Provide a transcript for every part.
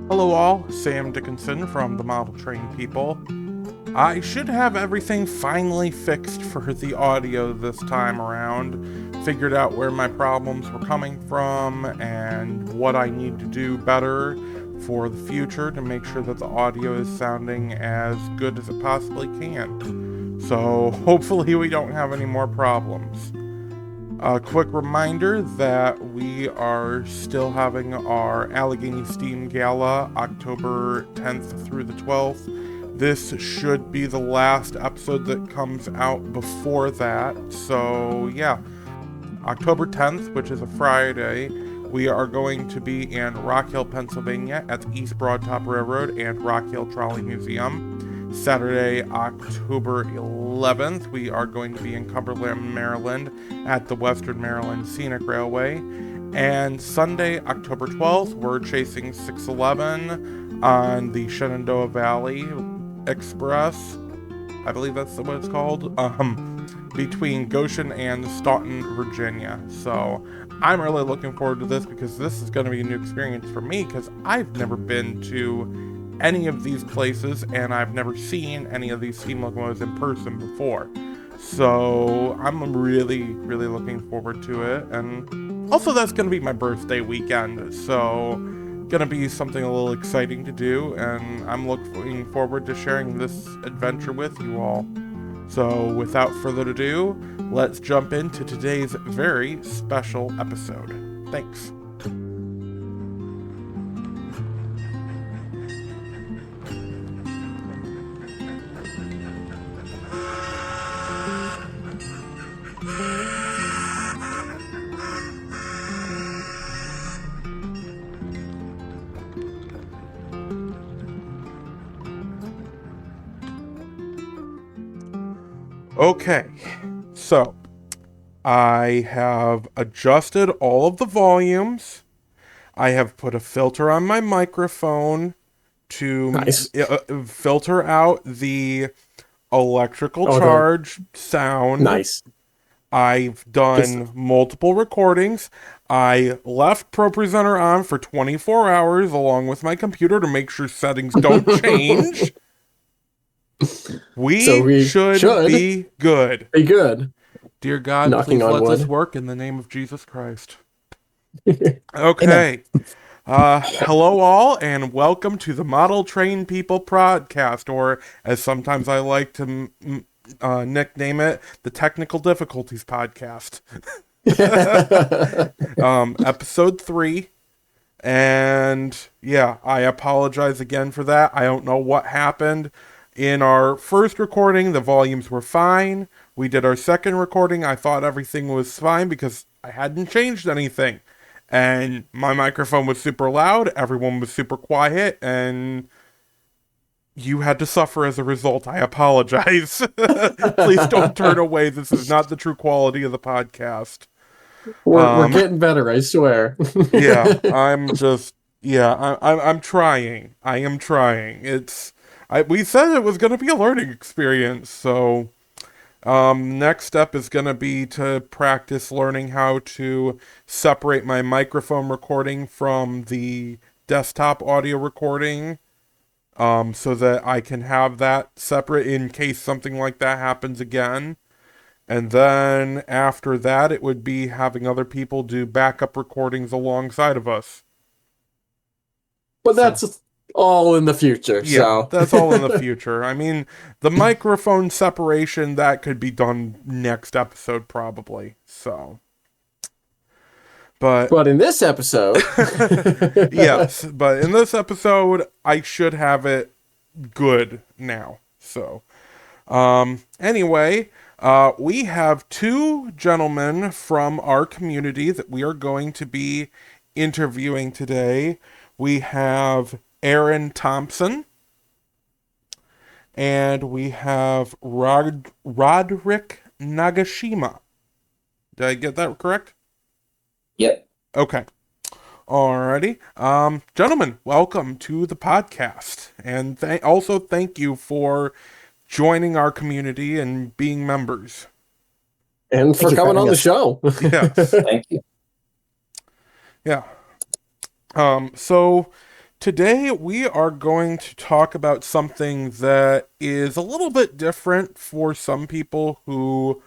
Hello all, Sam Dickinson from the Model Train People. I should have everything finally fixed for the audio this time around, figured out where my problems were coming from and what I need to do better for the future to make sure that the audio is sounding as good as it possibly can. So hopefully we don't have any more problems. A quick reminder that we are still having our Allegheny Steam Gala October 10th through the 12th. This should be the last episode that comes out before that. So yeah, October 10th, which is a Friday, we are going to be in Rock Hill, Pennsylvania at the East Broad Top Railroad and Rock Hill Trolley Museum. Saturday, October 11th, we are going to be in Cumberland, Maryland at the Western Maryland Scenic Railway. And Sunday, October 12th, we're chasing 611 on the Shenandoah Valley Express. I believe that's what it's called. Between Goshen and Staunton, Virginia. So I'm really looking forward to this because this is going to be a new experience for me because I've never been to any of these places and I've never seen any of these steam locomotives in person before. So I'm really looking forward to it. And also that's going to be my birthday weekend. So gonna be something a little exciting to do, and I'm looking forward to sharing this adventure with you all. So without further ado, let's jump into today's very special episode. Thanks. Okay, so I have adjusted all of the volumes. I have put a filter on my microphone to filter out the electrical charge sound. Nice. I've done multiple recordings. I left ProPresenter on for 24 hours along with my computer to make sure settings don't change. We should be good. Be good. Dear God, please let this work in the name of Jesus Christ. Okay. Hello all, and welcome to the Model Train People podcast, or as sometimes I like to nickname it, the Technical Difficulties podcast. Episode 3. And yeah, I apologize again for that. I don't know what happened. In our first recording, the volumes were fine. We did our second recording. I thought everything was fine because I hadn't changed anything. And my microphone was super loud. Everyone was super quiet. And you had to suffer as a result. I apologize. Please don't turn away. This is not the true quality of the podcast. We're getting better, I swear. Yeah, I'm trying. I am trying. We said it was going to be a learning experience, so next step is going to be to practice learning how to separate my microphone recording from the desktop audio recording, so that I can have that separate in case something like that happens again. And then after that, it would be having other people do backup recordings alongside of us. But that's all in the future. Yeah, so that's all in the future. I mean, the microphone separation, that could be done next episode probably. So, but in this episode, yes, but in this episode, I should have it good now. So, anyway, we have 2 gentlemen from our community that we are going to be interviewing today. We have Aaron Thompson, and we have Roderick Nagashima. Did I get that correct? Yep. Okay. Alrighty. Gentlemen, welcome to the podcast. And also thank you for joining our community and being members. And for coming on the show. Yes. Thank you. Yeah. So Today we are going to talk about something that is a little bit different for some people who,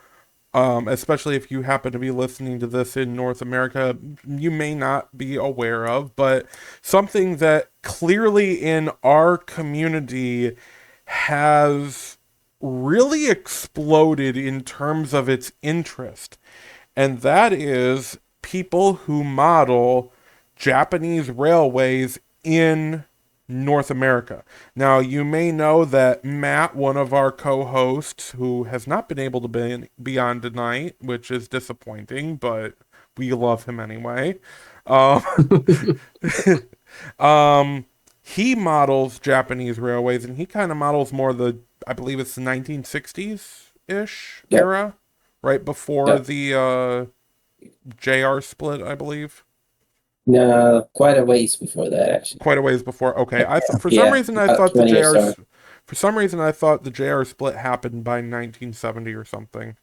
especially if you happen to be listening to this in North America, you may not be aware of, but something that clearly in our community has really exploded in terms of its interest, and that is people who model Japanese railways in North America. Now, you may know that Matt, one of our co-hosts, who has not been able to be on tonight, which is disappointing, but we love him anyway. Um, he models Japanese railways, and he kind of models more the, I believe it's the 1960s-ish era, right before the JR split, I believe. No, quite a ways before that, actually. Quite a ways before. Okay, for some Yeah, reason I about thought the 20 or so. For some reason I thought the JR split happened by 1970 or something.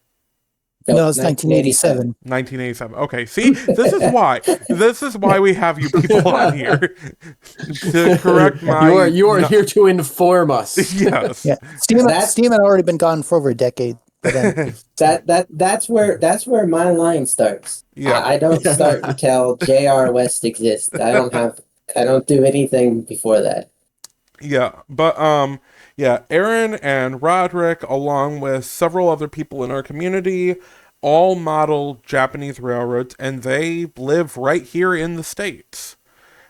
No, it's 1987. 1987. Okay, see, this is why. This is why we have you people on here to correct my. You are here to inform us. Yes. Yeah, Steam had already been gone for over a decade. That's where my line starts. Yeah. I don't start until JR West exists. I don't do anything before that. Yeah, but yeah, Aaron and Roderick, along with several other people in our community, all model Japanese railroads, and they live right here in the States.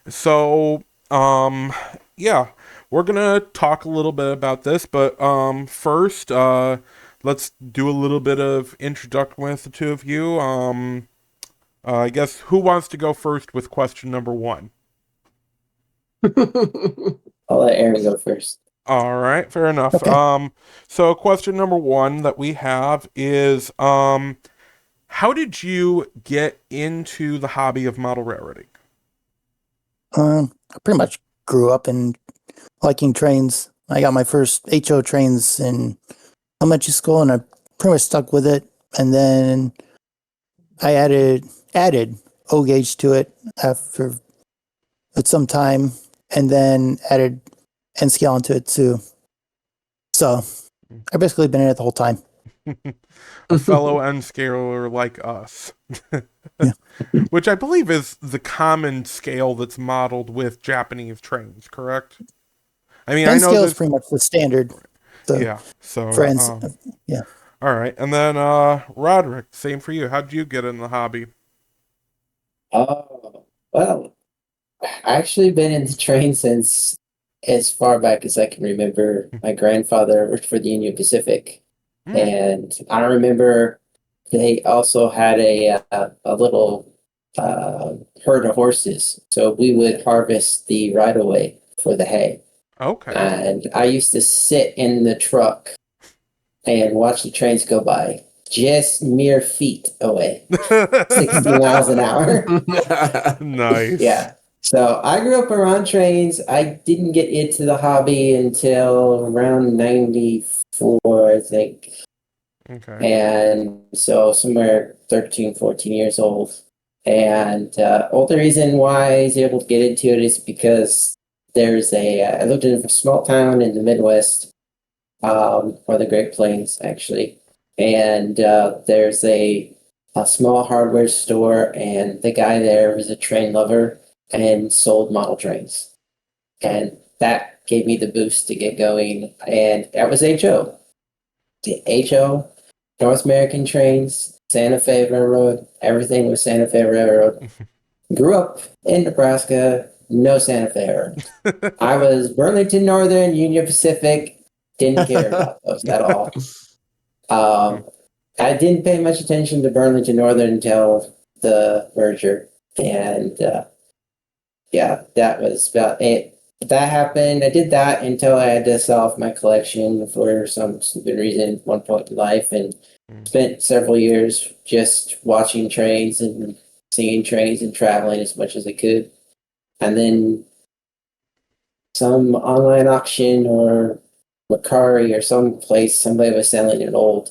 So, yeah, we're gonna talk a little bit about this, but first, let's do a little bit of introduction with the two of you. I guess who wants to go first with question number 1? I'll let Aaron go first. All right, fair enough. Okay. So question number 1 that we have is, how did you get into the hobby of model railroading? I pretty much grew up in liking trains. I got my first HO trains in elementary school, and I pretty much stuck with it. And then I added O gauge to it with some time, and then added N scale onto it too. So I've basically been in it the whole time. A fellow N-scaler like us. Yeah. Which I believe is the common scale that's modeled with Japanese trains, correct? I mean, N I know scale this is pretty much the standard. So yeah, so for N, yeah. all right, and then Roderick, same for you. How did you get in the hobby? Oh, well, I actually been in the train since as far back as I can remember. My grandfather worked for the Union Pacific, and I remember they also had a little herd of horses, so we would harvest the right of way for the hay. Okay. And I used to sit in the truck and watch the trains go by, just mere feet away, 60 miles an hour. Nice. Yeah. So I grew up around trains. I didn't get into the hobby until around 94, I think. Okay. And so somewhere 13, 14 years old. And the reason why I was able to get into it is because there's I lived in a small town in the Midwest, or the Great Plains, actually. And there's a small hardware store, and the guy there was a train lover and sold model trains. And that gave me the boost to get going. And that was HO. The HO, North American Trains, Santa Fe Railroad, everything was Santa Fe Railroad. Grew up in Nebraska, no Santa Fe Railroad. I was Burlington Northern, Union Pacific, didn't care about those at all. I didn't pay much attention to Burlington Northern until the merger. And yeah, that was about it. That happened. I did that until I had to sell off my collection for some stupid reason at one point in life, and spent several years just watching trains and seeing trains and traveling as much as I could. And then some online auction or Mercari or some place, somebody was selling an old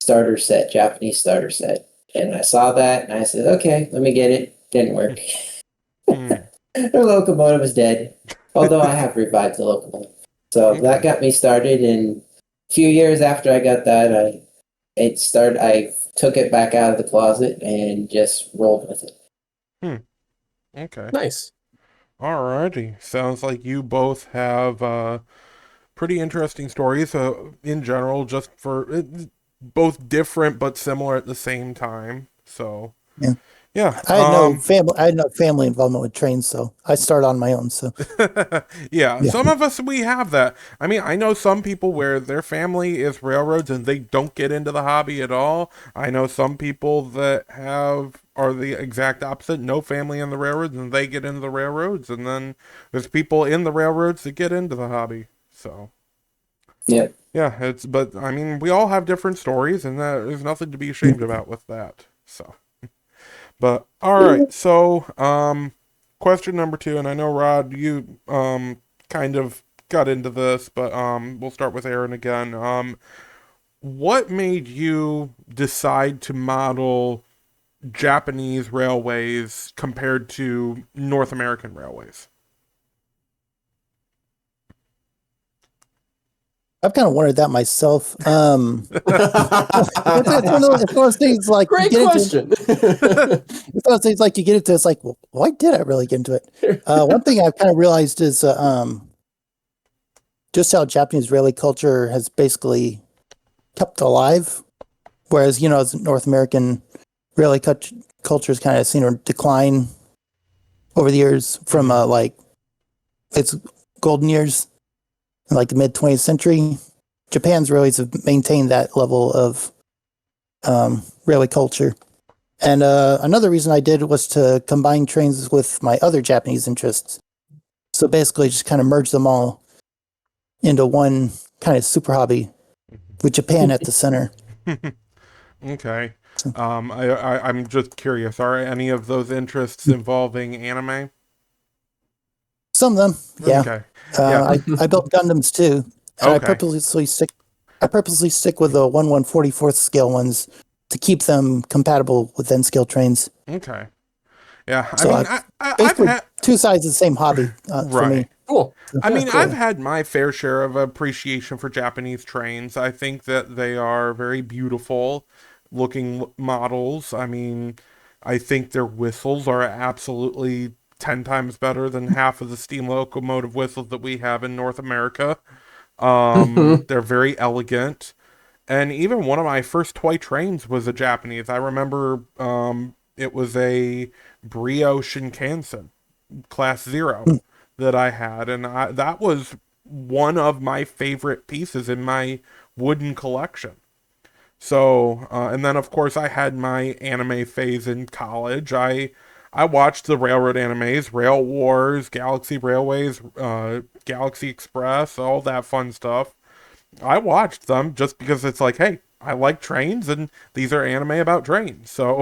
starter set, Japanese starter set. And I saw that and I said, okay, let me get it. Didn't work. The locomotive was dead. Although I have revived the local one. So Okay. that got me started, and a few years after I got that, I took it back out of the closet and just rolled with it. Okay. Nice. Alrighty. Sounds like you both have pretty interesting stories in general, just for both different but similar at the same time. So, Yeah. yeah. I had no family. I had no family involvement with trains, so I started on my own. So Yeah, yeah, some of us we have that. I mean, I know some people where their family is railroads and they don't get into the hobby at all. I know some people that are the exact opposite, no family in the railroads and they get into the railroads, and then there's people in the railroads that get into the hobby. So, Yep. yeah, but I mean, we all have different stories and there's nothing to be ashamed about with that. So, but all right, so question number two, and I know Rod, you kind of got into this, but we'll start with Aaron again. What made you decide to model Japanese railways compared to North American railways? I've kind of wondered that myself. It's one of those things like Great you get question. Into, it's one of those things like you get into. It's like, well, why did I really get into it? One thing I've kind of realized is just how Japanese rally culture has basically kept alive, whereas as North American rally culture has kind of seen a decline over the years from like its golden years in like the mid 20th century. Japan's railways have maintained that level of rally culture. And another reason I did was to combine trains with my other Japanese interests. So basically just kind of merge them all into one kind of super hobby with Japan at the center. Okay. I'm just curious. Are any of those interests involving anime? Some of them, yeah. Okay. Yeah. I built Gundams too, and Okay. I purposely stick with the 1/144th scale ones to keep them compatible with N scale trains. Okay. Yeah. I So mean, I've basically had two sides of the same hobby for me. right. Cool. I mean, Cool. I've had my fair share of appreciation for Japanese trains. I think that they are very beautiful looking models. I mean, I think their whistles are absolutely 10 times better than half of the steam locomotive whistles that we have in North America. They're very elegant. And even one of my first toy trains was a Japanese. I remember it was a Brio Shinkansen Class 0 that I had, and that was one of my favorite pieces in my wooden collection. So, and then of course I had my anime phase in college. I watched the railroad animes, Rail Wars, Galaxy Railways, Galaxy Express, all that fun stuff. I watched them just because it's like, hey, I like trains and these are anime about trains. So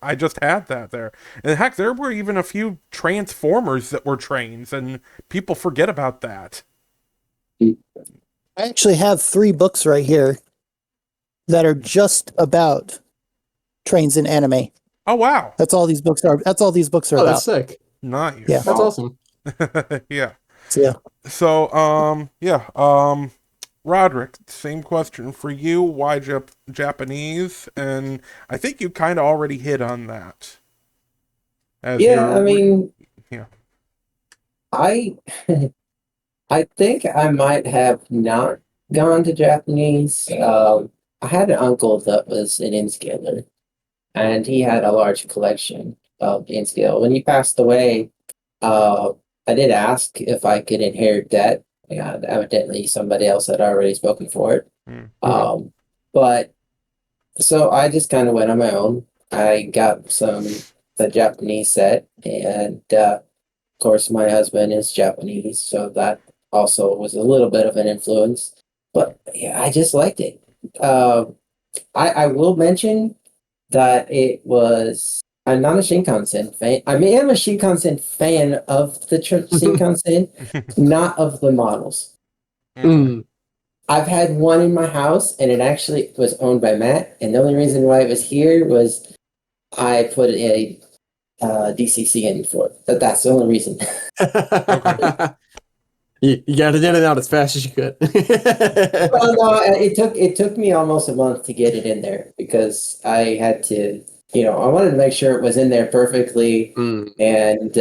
I just had that there. And heck, there were even a few Transformers that were trains and people forget about that. I actually have 3 books right here that are just about trains in anime. Oh wow. That's all these books are. That's all these books are Oh, about. that's sick. Nice. Yeah. That's awesome. Yeah. So, yeah. So Roderick, same question for you. Why Japanese? And I think you kind of already hit on that. Yeah, I mean, yeah. I I think I might have not gone to Japanese. I had an uncle that was an N-scaler, and he had a large collection of N-scale. When he passed away, uh, I did ask if I could inherit that, and evidently somebody else had already spoken for it. Mm. But so I just kind of went on my own. I got the Japanese set, and of course my husband is Japanese, so that also was a little bit of an influence. But yeah, I just liked it. Uh, I will mention that I'm not a Shinkansen fan. I mean, I'm a Shinkansen fan of the Shinkansen, not of the models. Mm. I've had one in my house, and it actually was owned by Matt. And the only reason why it was here was I put a DCC in for it. That's the only reason. Okay. You got to get it out as fast as you could. Well, no, it took me almost a month to get it in there because I had to, I wanted to make sure it was in there perfectly, and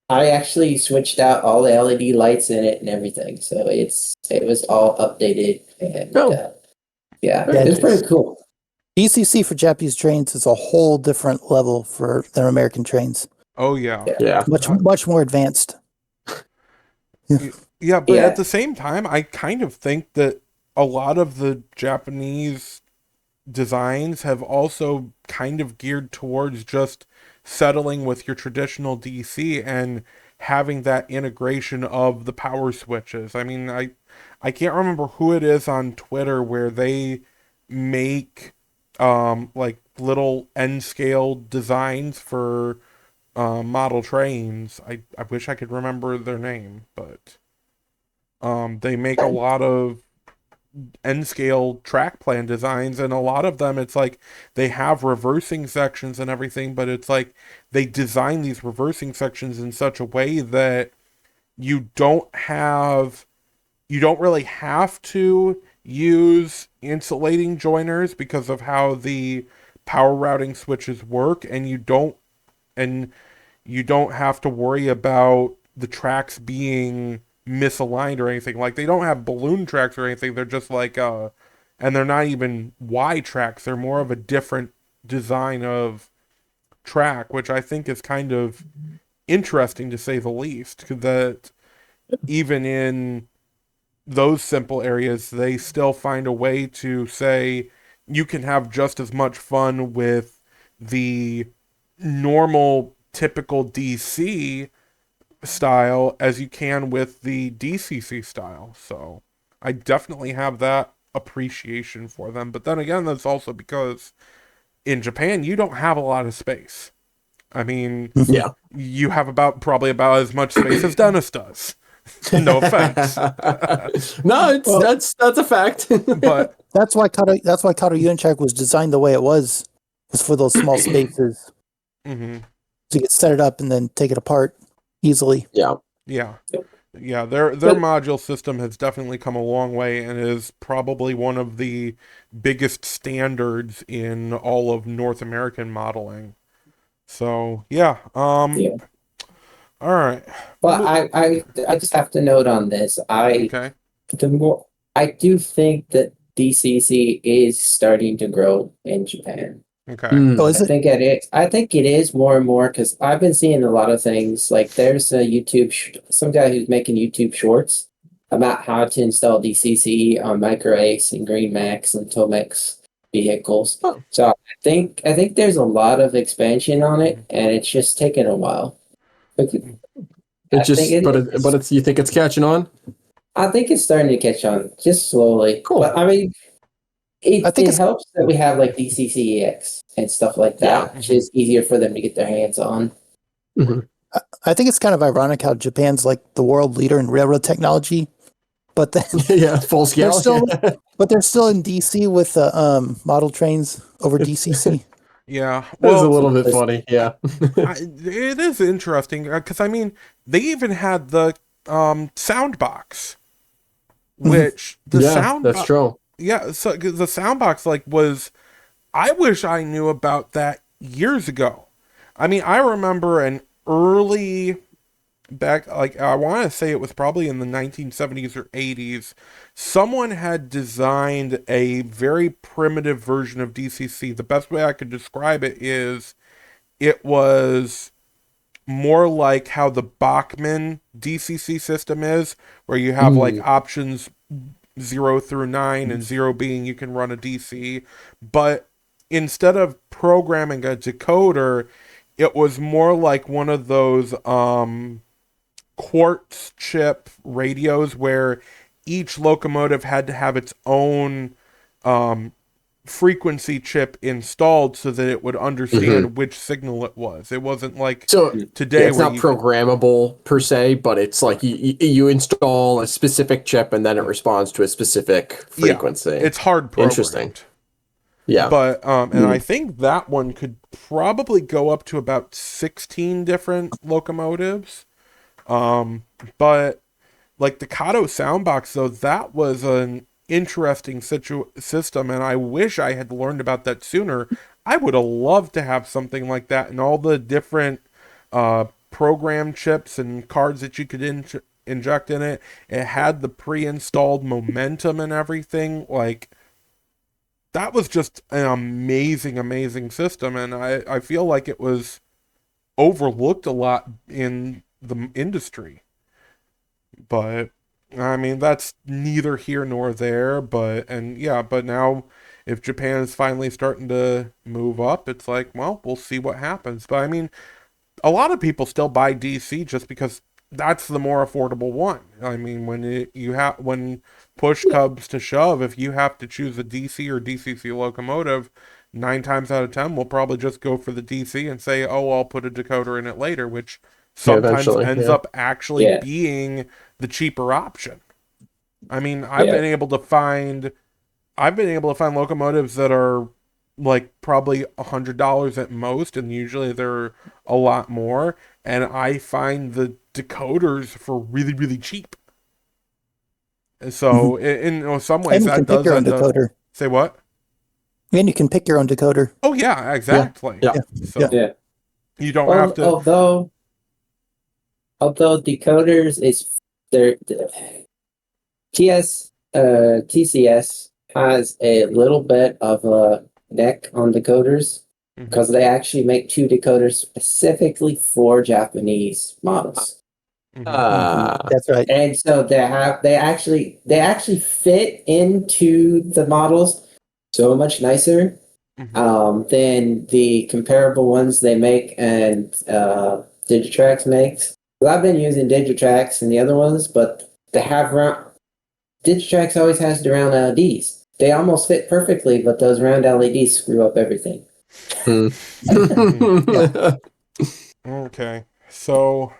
I actually switched out all the LED lights in it and everything, so it was all updated, and yeah, Yeah, it's pretty cool. DCC for Japanese trains is a whole different level than American trains. Oh yeah. Yeah. Much more advanced. Yeah, but Yeah. at the same time, I kind of think that a lot of the Japanese designs have also kind of geared towards just settling with your traditional DC and having that integration of the power switches. I mean, I can't remember who it is on Twitter where they make like little N scale designs for model trains. I wish I could remember their name, but they make a lot of N-scale track plan designs, and a lot of them it's like they have reversing sections and everything, but it's like they design these reversing sections in such a way that you don't really have to use insulating joiners because of how the power routing switches work, and you don't have to worry about the tracks being misaligned or anything. Like, they don't have balloon tracks or anything. They're just like and they're not even Y tracks. They're more of a different design of track, which I think is kind of interesting to say the least, that even in those simple areas they still find a way to say you can have just as much fun with the normal typical DC style as you can with the DCC style. So I definitely have that appreciation for them. But then again, that's also because in Japan you don't have a lot of space. I mean, Yeah. you have probably about as much space as Dennis does. No offense. No, that's a fact. But That's why Kato Unitrack was designed the way it was for those small spaces mhm. to get set it up and then take it apart easily. Yeah. Yeah. Yeah, their module system has definitely come a long way and is probably one of the biggest standards in all of North American modeling. So, yeah. Yeah. All right. But I just have to note on this. Okay. I do think that DCC is starting to grow in Japan. Okay. Oh, is I it? think it is more and more because I've been seeing a lot of things. Like there's a some guy who's making YouTube shorts about how to install DCC on Micro Ace and Green Max and Tomex vehicles. Oh. So I think there's a lot of expansion on it, and it's just taken a while. But you think it's catching on? I think it's starting to catch on just slowly. Cool. But I mean, I think it helps that we have like DCCEX and stuff like that, which is easier for them to get their hands on. Mm-hmm. I think it's kind of ironic how Japan's like the world leader in railroad technology, but then Yeah, full scale. they're still in DC with model trains over DCC. Yeah. It was a little bit funny. Yeah. It is interesting because I mean, they even had the sound box, which that's true. Yeah, so the sound box I wish I knew about that years ago. I mean, I remember an early back, I want to say it was probably in the 1970s or 80s, someone had designed a very primitive version of DCC. The best way I could describe it is it was more like how the Bachmann DCC system is, where you have options 0 through 9, and 0 being you can run a DC, but instead of programming a decoder, it was more like one of those quartz chip radios where each locomotive had to have its own frequency chip installed so that it would understand which signal it was. It wasn't like today. It's not programmable per se, but it's like you install a specific chip and then it responds to a specific frequency. Yeah, it's hard programmed. Interesting. Yeah. But and I think that one could probably go up to about 16 different locomotives. But like the Kato soundbox, though, that was an interesting system, and I wish I had learned about that sooner. I would have loved to have something like that, and all the different program chips and cards that you could inject in it. It had the pre-installed momentum and everything. Like, that was just an amazing, amazing system, and I feel like it was overlooked a lot in the industry. But I mean, that's neither here nor there. But now if Japan is finally starting to move up, it's like, well, we'll see what happens. But I mean, a lot of people still buy DC just because that's the more affordable one. I mean, when push comes to shove, if you have to choose a DC or DCC locomotive, 9 times out of 10, we'll probably just go for the DC and say, oh, I'll put a decoder in it later, which sometimes ends up actually being the cheaper option. I mean, I've been able to find locomotives that are like probably $100 at most, and usually they're a lot more, and I find the decoders for really, really cheap. So in some ways, and you can pick your own decoder. Say what? And you can pick your own decoder. Oh yeah, exactly. Yeah. So you don't have to. Although decoders is their TCS has a little bit of a neck on decoders because they actually make 2 decoders specifically for Japanese models. That's right. And so they actually fit into the models so much nicer than the comparable ones they make and Digitrax makes. Well, I've been using Digitrax and the other ones, but Digitrax always has the round LEDs. They almost fit perfectly, but those round LEDs screw up everything. Okay, so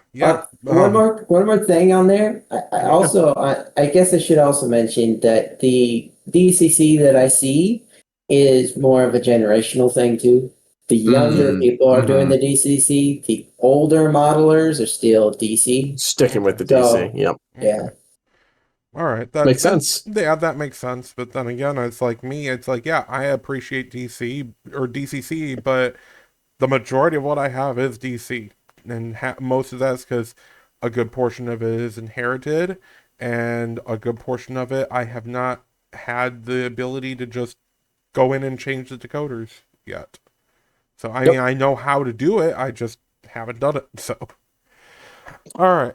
one more thing on there. I guess I should also mention that the DCC that I see is more of a generational thing too. The younger people are doing the DCC. The older modelers are still DC. Sticking with the DC. Yep. Yeah. All right, that makes sense. Yeah, that makes sense. But then again, it's like me. It's like, yeah, I appreciate DC or DCC, but the majority of what I have is DC, and most of that's because a good portion of it is inherited, and a good portion of it I have not had the ability to just go in and change the decoders yet. So I mean, I know how to do it. I just haven't done it. So. All right.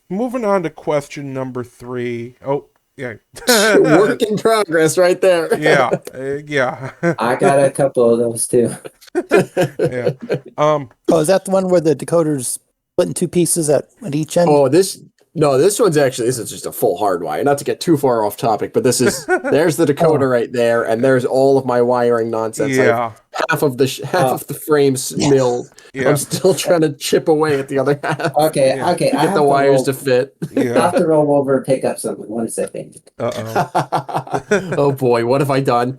Moving on to question number 3. Oh, yeah. Work in progress right there. Yeah. I got a couple of those too. Yeah. Is that the one where the decoder's split in 2 pieces at each end? Oh, this one's actually, this is just a full hardwire. Not to get too far off topic, but there's the decoder right there, and there's all of my wiring nonsense. Yeah. Half of the frames milled. Yeah. I'm still trying to chip away at the other half. Okay. Get the wires to fit. Yeah. I have to roll over and pick up something. 1 second. Oh boy, what have I done?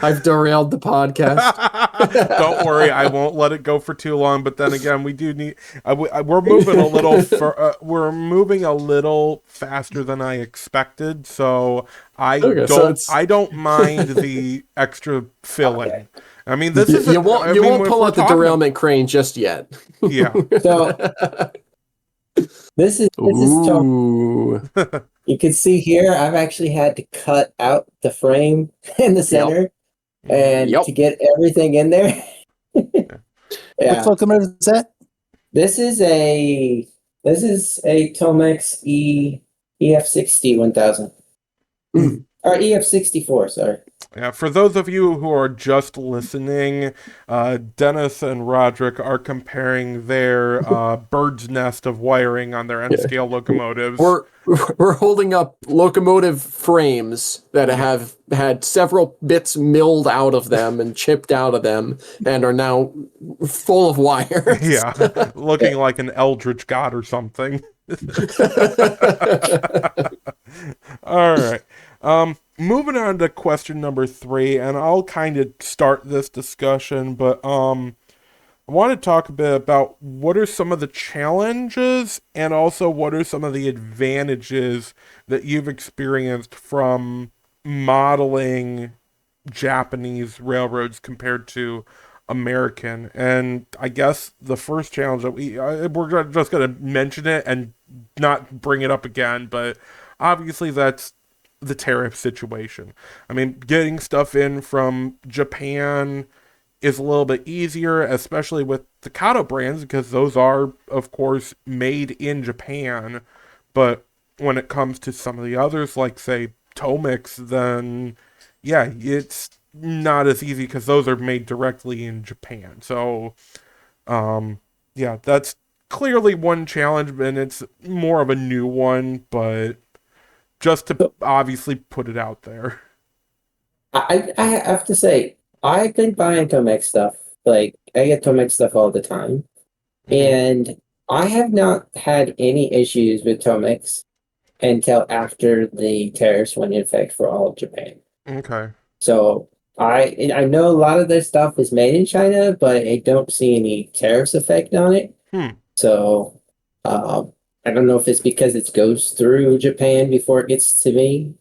I've derailed the podcast. Don't worry, I won't let it go for too long. But then again, we do need. We're moving a little. We're moving a little faster than I expected, so I don't mind the extra filling. Okay. I mean, this is you won't pull out the derailment crane just yet. Yeah. So this is you can see here. I've actually had to cut out the frame in the center and to get everything in there. Yeah. What locomotive is that? This is a Tomex EF60 1000 or EF64. Sorry. Yeah, for those of you who are just listening, Dennis and Roderick are comparing their bird's nest of wiring on their N-scale locomotives. We're holding up locomotive frames that have had several bits milled out of them and chipped out of them and are now full of wires. Yeah, looking like an eldritch god or something. All right. Moving on to question number 3, and I'll kind of start this discussion, but I want to talk a bit about what are some of the challenges and also what are some of the advantages that you've experienced from modeling Japanese railroads compared to American. And I guess the first challenge that we're just going to mention it and not bring it up again, but obviously that's the tariff situation. I mean, getting stuff in from Japan is a little bit easier, especially with the Kato brands, because those are, of course, made in Japan. But when it comes to some of the others, like, say, Tomix, then, yeah, it's not as easy because those are made directly in Japan. So, yeah, that's clearly one challenge, and it's more of a new one, but just to obviously put it out there. I have to say, I've been buying Tomex stuff. Like, I get Tomex stuff all the time. And I have not had any issues with Tomex until after the tariffs went in effect for all of Japan. Okay. So I know a lot of their stuff is made in China, but I don't see any tariffs effect on it. Hmm. So I don't know if it's because it goes through Japan before it gets to me,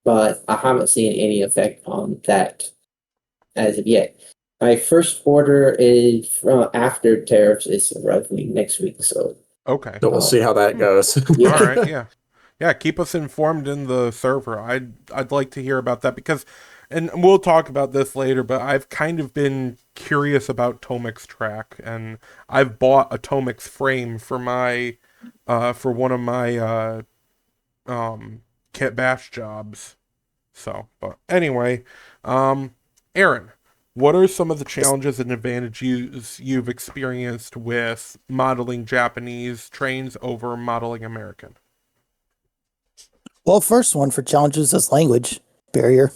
but I haven't seen any effect on that as of yet. My first order is from after tariffs is roughly next week. So Okay. So we'll see how that goes. Yeah. All right, yeah. Yeah, keep us informed in the server. I'd like to hear about that because and we'll talk about this later, but I've kind of been curious about Tomix track and I've bought a Tomix frame for my for one of my kit bash jobs. So, but anyway, Aaron, what are some of the challenges and advantages you've experienced with modeling Japanese trains over modeling American? Well, first one for challenges is language barrier.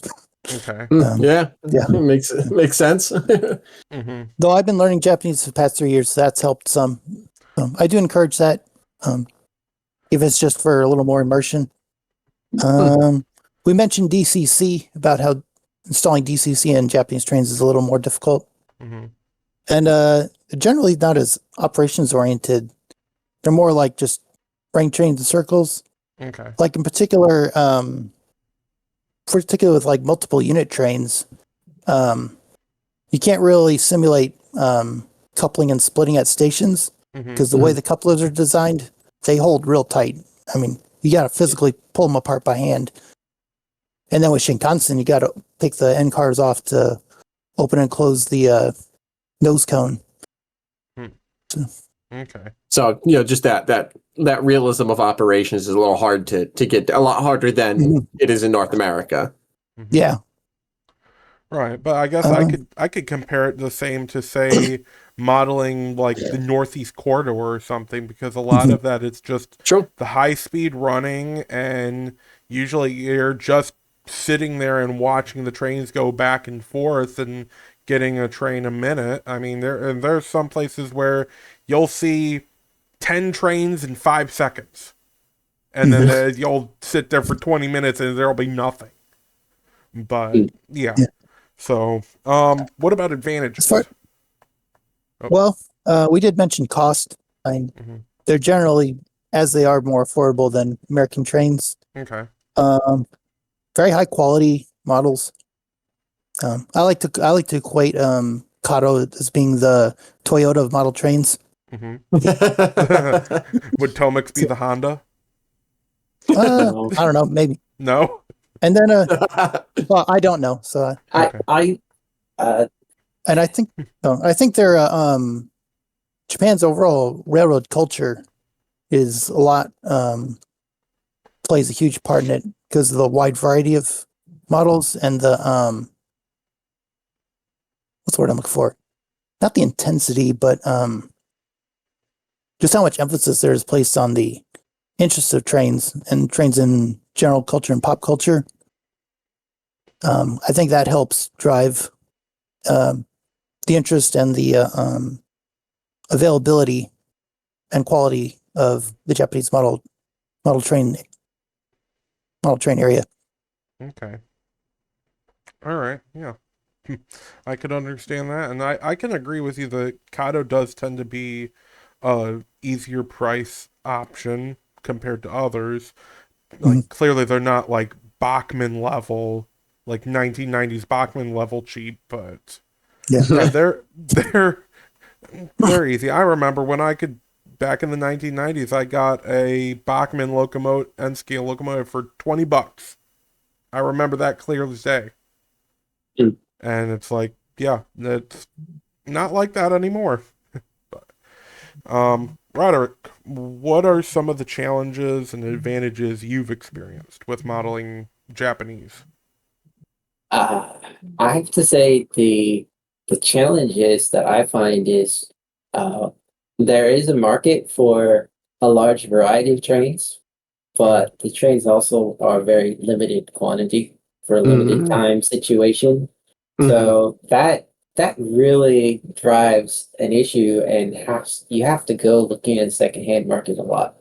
Okay. Yeah, Yeah. makes sense. Mm-hmm. Though I've been learning Japanese for the past 3 years, so that's helped some. I do encourage that, if it's just for a little more immersion. We mentioned DCC about how installing DCC in Japanese trains is a little more difficult, Mm-hmm. and generally not as operations oriented. They're more like just running trains in circles. Okay. Like in particular, particularly with like multiple unit trains, you can't really simulate coupling and splitting at stations Mm-hmm. because the way the couplers are designed, they hold real tight. I mean, you got to physically pull them apart by hand. And then with Shinkansen, you got to pick the end cars off to open and close the nose cone. Okay. So just that realism of operations is a little hard to get, a lot harder than it is in North America. Mm-hmm. Yeah. Right, but I guess I could compare it the same to say modeling like the Northeast Corridor or something because a lot of that is just Sure. the high speed running and usually you're just sitting there and watching the trains go back and forth and getting a train a minute. I mean there's some places where you'll see 10 trains in 5 seconds. And then you'll sit there for 20 minutes and there'll be nothing. But yeah. So, what about advantages? Well, we did mention cost. I mean, they're generally, as they are, more affordable than American trains. Okay. Very high quality models. I like to equate Kato as being the Toyota of model trains. Mm-hmm. Would Tomix be the Honda? I don't know, maybe. No. And then, well, I don't know. So, I and I think they're Japan's overall railroad culture is a lot plays a huge part in it because of the wide variety of models and the what's the word I'm looking for? Not the intensity, but just how much emphasis there is placed on the interest of trains and trains in general culture and pop culture. I think that helps drive the interest and the availability and quality of the Japanese model train area. Okay. All right. Yeah. I could understand that, and I can agree with you that Kato does tend to be a easier price option compared to others. Mhm. Like clearly they're not like Bachman level, like 1990s Bachman level cheap, but Yeah. yeah, they're easy. I remember when I could back in the 1990s, I got a Bachman locomotive N scale locomotive for $20. I remember that clear as day. Mm. And it's like, yeah, it's not like that anymore. Roderick, what are some of the challenges and advantages you've experienced with modeling Japanese? Uh, I have to say the challenges that I find is uh, there is a market for a large variety of trains, but the trains also are very limited quantity for a limited Mhm. time situation. Mhm. So that really drives an issue, and has you have to go looking at the secondhand market a lot.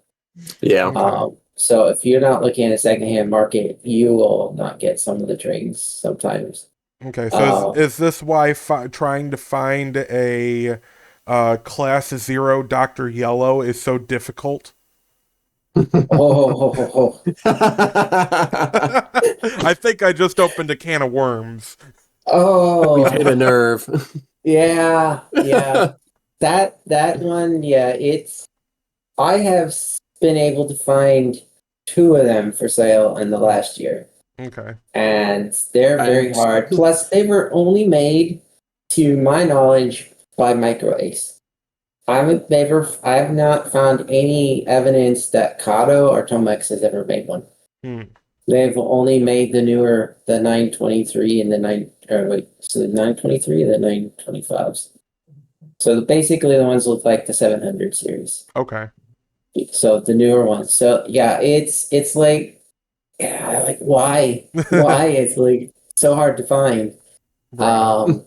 Yeah. Okay. So if you're not looking at a secondhand market, you will not get some of the trains sometimes. Okay, so Uh, is this why trying to find a class 0 Dr. Yellow is so difficult? oh, I think I just opened a can of worms. We've hit a oh, nerve. yeah, yeah. That one, yeah, I have been able to find two of them for sale in the last year, Okay. and they're very And hard. Plus, they were only made, to my knowledge, by Micro Ace. I have not found any evidence that Kato or Tomex has ever made one. Hmm. They've only made the 923 and the 9, or wait, so the 923 and the 925s. So basically the ones look like the 700 series. Okay. So the newer ones. So yeah, it's like, yeah, like why it's like so hard to find. Right. Um,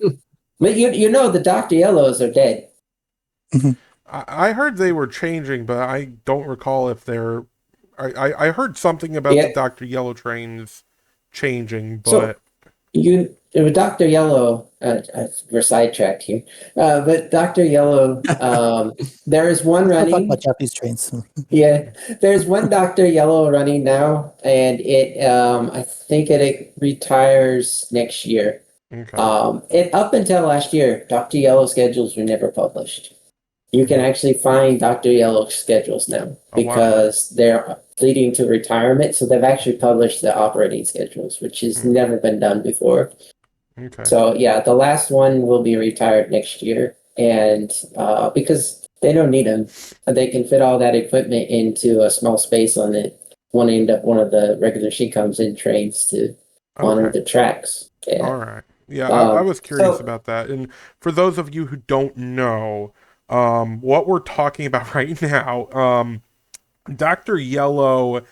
but you know the Dr. Yellows are dead. Mhm. I heard they were changing, but I don't recall if they're. I heard something about the Yeah. Dr. Yellow trains changing, So but with Dr. Yellow, we're sidetracked here, but Dr. Yellow, there is one I'll talk running. about Japanese trains. Yeah, there's one Dr. Yellow running now, and I think it retires next year. okay. It up until last year, Dr. Yellow schedules were never published. You can Mhm. actually find Dr. Yellow schedules now Oh wow. because they're leading to retirement. So they've actually published the operating schedules, which has Hmm. never been done before. Okay. So yeah, the last one will be retired next year, and because they don't need them, they can fit all that equipment into a small space on it. One end of one of the regular Shinkansen trains to honor Okay. the tracks. All Yeah. right. Yeah, I was curious So about that. And for those of you who don't know, what we're talking about right now, Dr. Yellow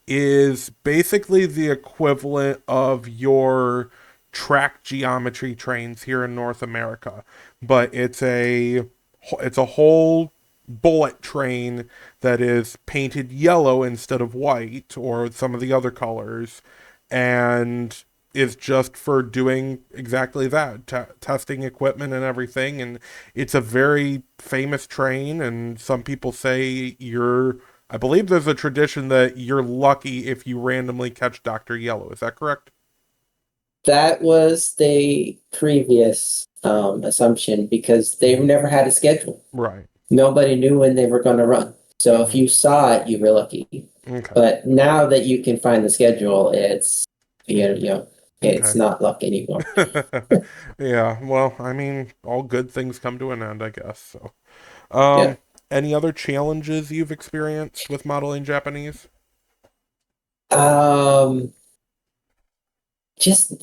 is basically the equivalent of your track geometry trains here in North America, but it's a whole bullet train that is painted yellow instead of white or some of the other colors, and is just for doing exactly that, testing equipment and everything. And it's a very famous train, and some people say I believe there's a tradition that you're lucky if you randomly catch Dr. Yellow. Is that correct? that was the previous assumption because they Hmm. never had a schedule. Right. Nobody knew when they were going to run. So if Hmm. you saw it, you were lucky. Okay. But now that you can find the schedule, you know, it's Okay. not luck anymore. Yeah. Well, I mean, all good things come to an end, I guess. So, Yeah. um, any other challenges you've experienced with modeling Japanese? Um,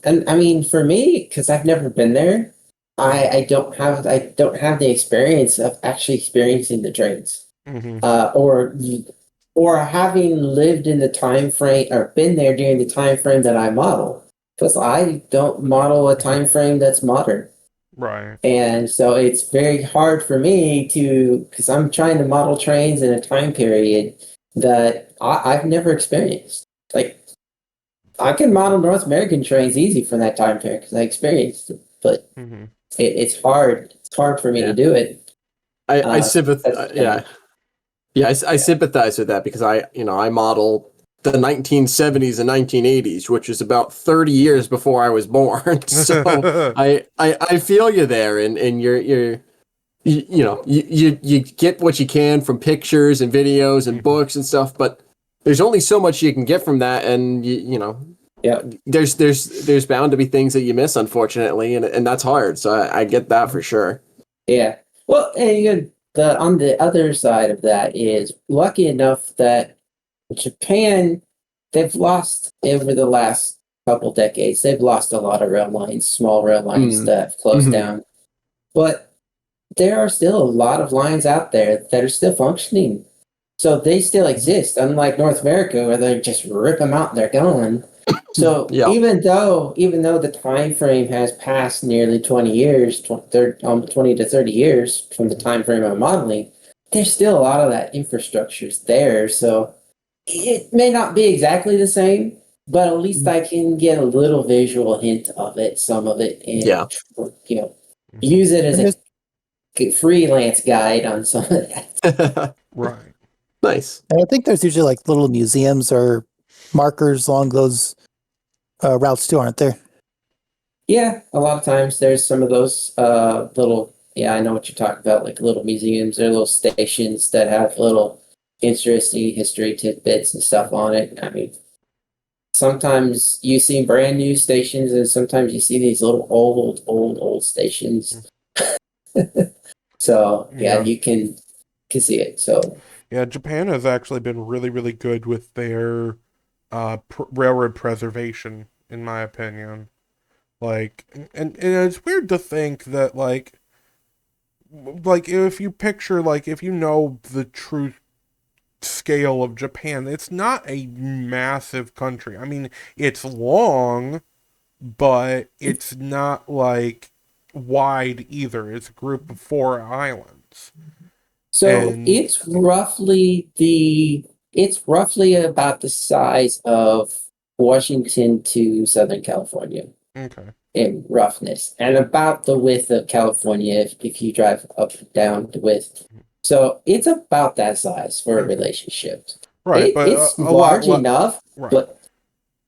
and I mean, for me, because I've never been there, Hmm. I don't have the experience of actually experiencing the trains. Hmm. Uh, or or having lived in the time frame or been there during the time frame that I model. Because I don't model a time frame that's modern. Right. And so it's very hard for me because I'm trying to model trains in a time period that I've never experienced. Like, I can model North American trains easy for that time period because I experienced it. but Mhm. it's hard. It's hard for me to do it. I sympathize. that's- I sympathize with that because I model the 1970s and 1980s, which is about 30 years before I was born. So I feel you there, and you get what you can from pictures and videos and books and stuff, but there's only so much you can get from that, and Yeah. there's bound to be things that you miss, unfortunately, and that's hard. So I get that for sure. Yeah. Well, and on the other side of that is lucky enough that Japan, they've lost over the last couple decades. They've lost a lot of rail lines, small rail lines that have closed down. But there are still a lot of lines out there that are still functioning. So they still exist, unlike North America where they just rip them out and they're gone. So Yeah. even though the time frame has passed nearly 20 years, 20 to 30 years from the time frame of modeling, there's still a lot of that infrastructure's there. So it may not be exactly the same, but at least I can get a little visual hint of it, some of it, and use it as a freelance guide on some of that. Right. Nice. And I think there's usually like little museums or markers along those routes too, aren't there? Yeah, a lot of times there's some of those little, I know what you're talking about, like little museums or little stations that have little interesting history tidbits and stuff on it. I mean, sometimes you see brand new stations and sometimes you see these little old stations. So Yeah. you can see it. So Yeah, Japan has actually been really, really good with their railroad preservation, in my opinion. Like, and it's weird to think that like if you picture, like, if you know the true scale of Japan, it's not a massive country. I mean, it's long, but it's not like wide either. It's a group of 4 islands. So And- it's roughly about the size of Washington to Southern California Okay. in roughness, and about the width of California if you drive up and down the width. So it's about that size for a relationship. Right, but It's a large lot enough, right. but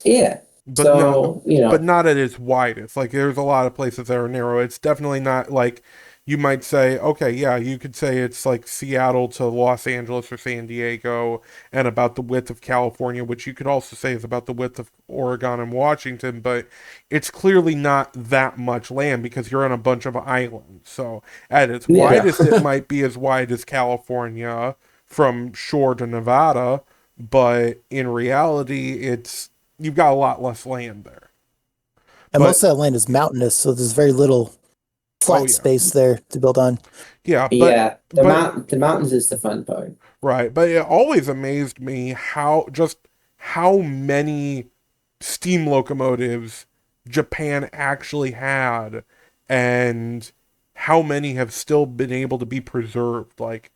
yeah. But So but not at its widest. Like, there's a lot of places that are narrow. It's definitely not like you might say, okay, yeah, you could say it's like Seattle to Los Angeles or San Diego and about the width of California, which you could also say is about the width of Oregon and Washington, but it's clearly not that much land because you're on a bunch of islands. So at its widest, it might be as wide as California from shore to Nevada, but in reality, you've got a lot less land there. And most of that land is mountainous, so there's very little flat space there to build on. Yeah, but the mountains is the fun part. Right, but it always amazed me how many steam locomotives Japan actually had, and how many have still been able to be preserved. Like,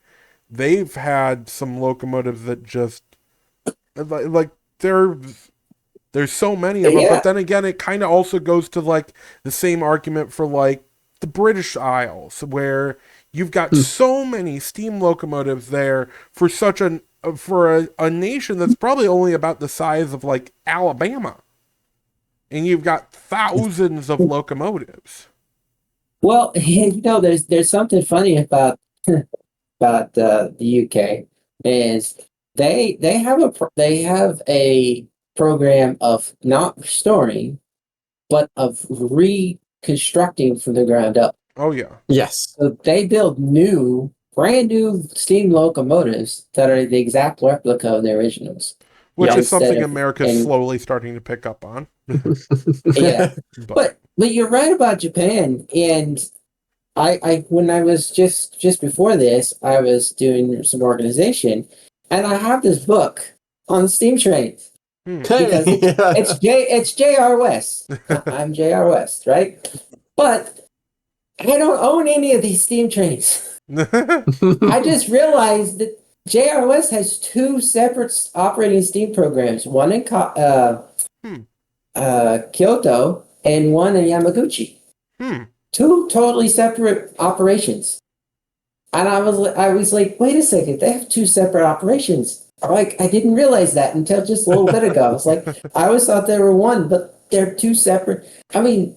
they've had some locomotives that just like there's so many of them, but then again, it kind of also goes to like the same argument for like the British Isles, where you've got so many steam locomotives there for a nation that's probably only about the size of like Alabama, and you've got thousands of locomotives. Well, there's something funny about the UK is they have a program of not restoring, but of reconstructing from the ground up. Oh yeah. Yes. So they build brand new steam locomotives that are the exact replica of the originals. Which is something America's slowly starting to pick up on. Yeah. But you're right about Japan. And I when I was just before this, I was doing some organization, and I have this book on steam trains. Because it's J.R. West. I'm J.R. West, right? But I don't own any of these steam trains. I just realized that J.R. West has 2 separate operating steam programs, one in Kyoto and one in Yamaguchi. two totally separate operations. And I was like, wait a second, they have two separate operations. Like, I didn't realize that until just a little bit ago. I was like, I always thought they were one, but they're two separate. I mean,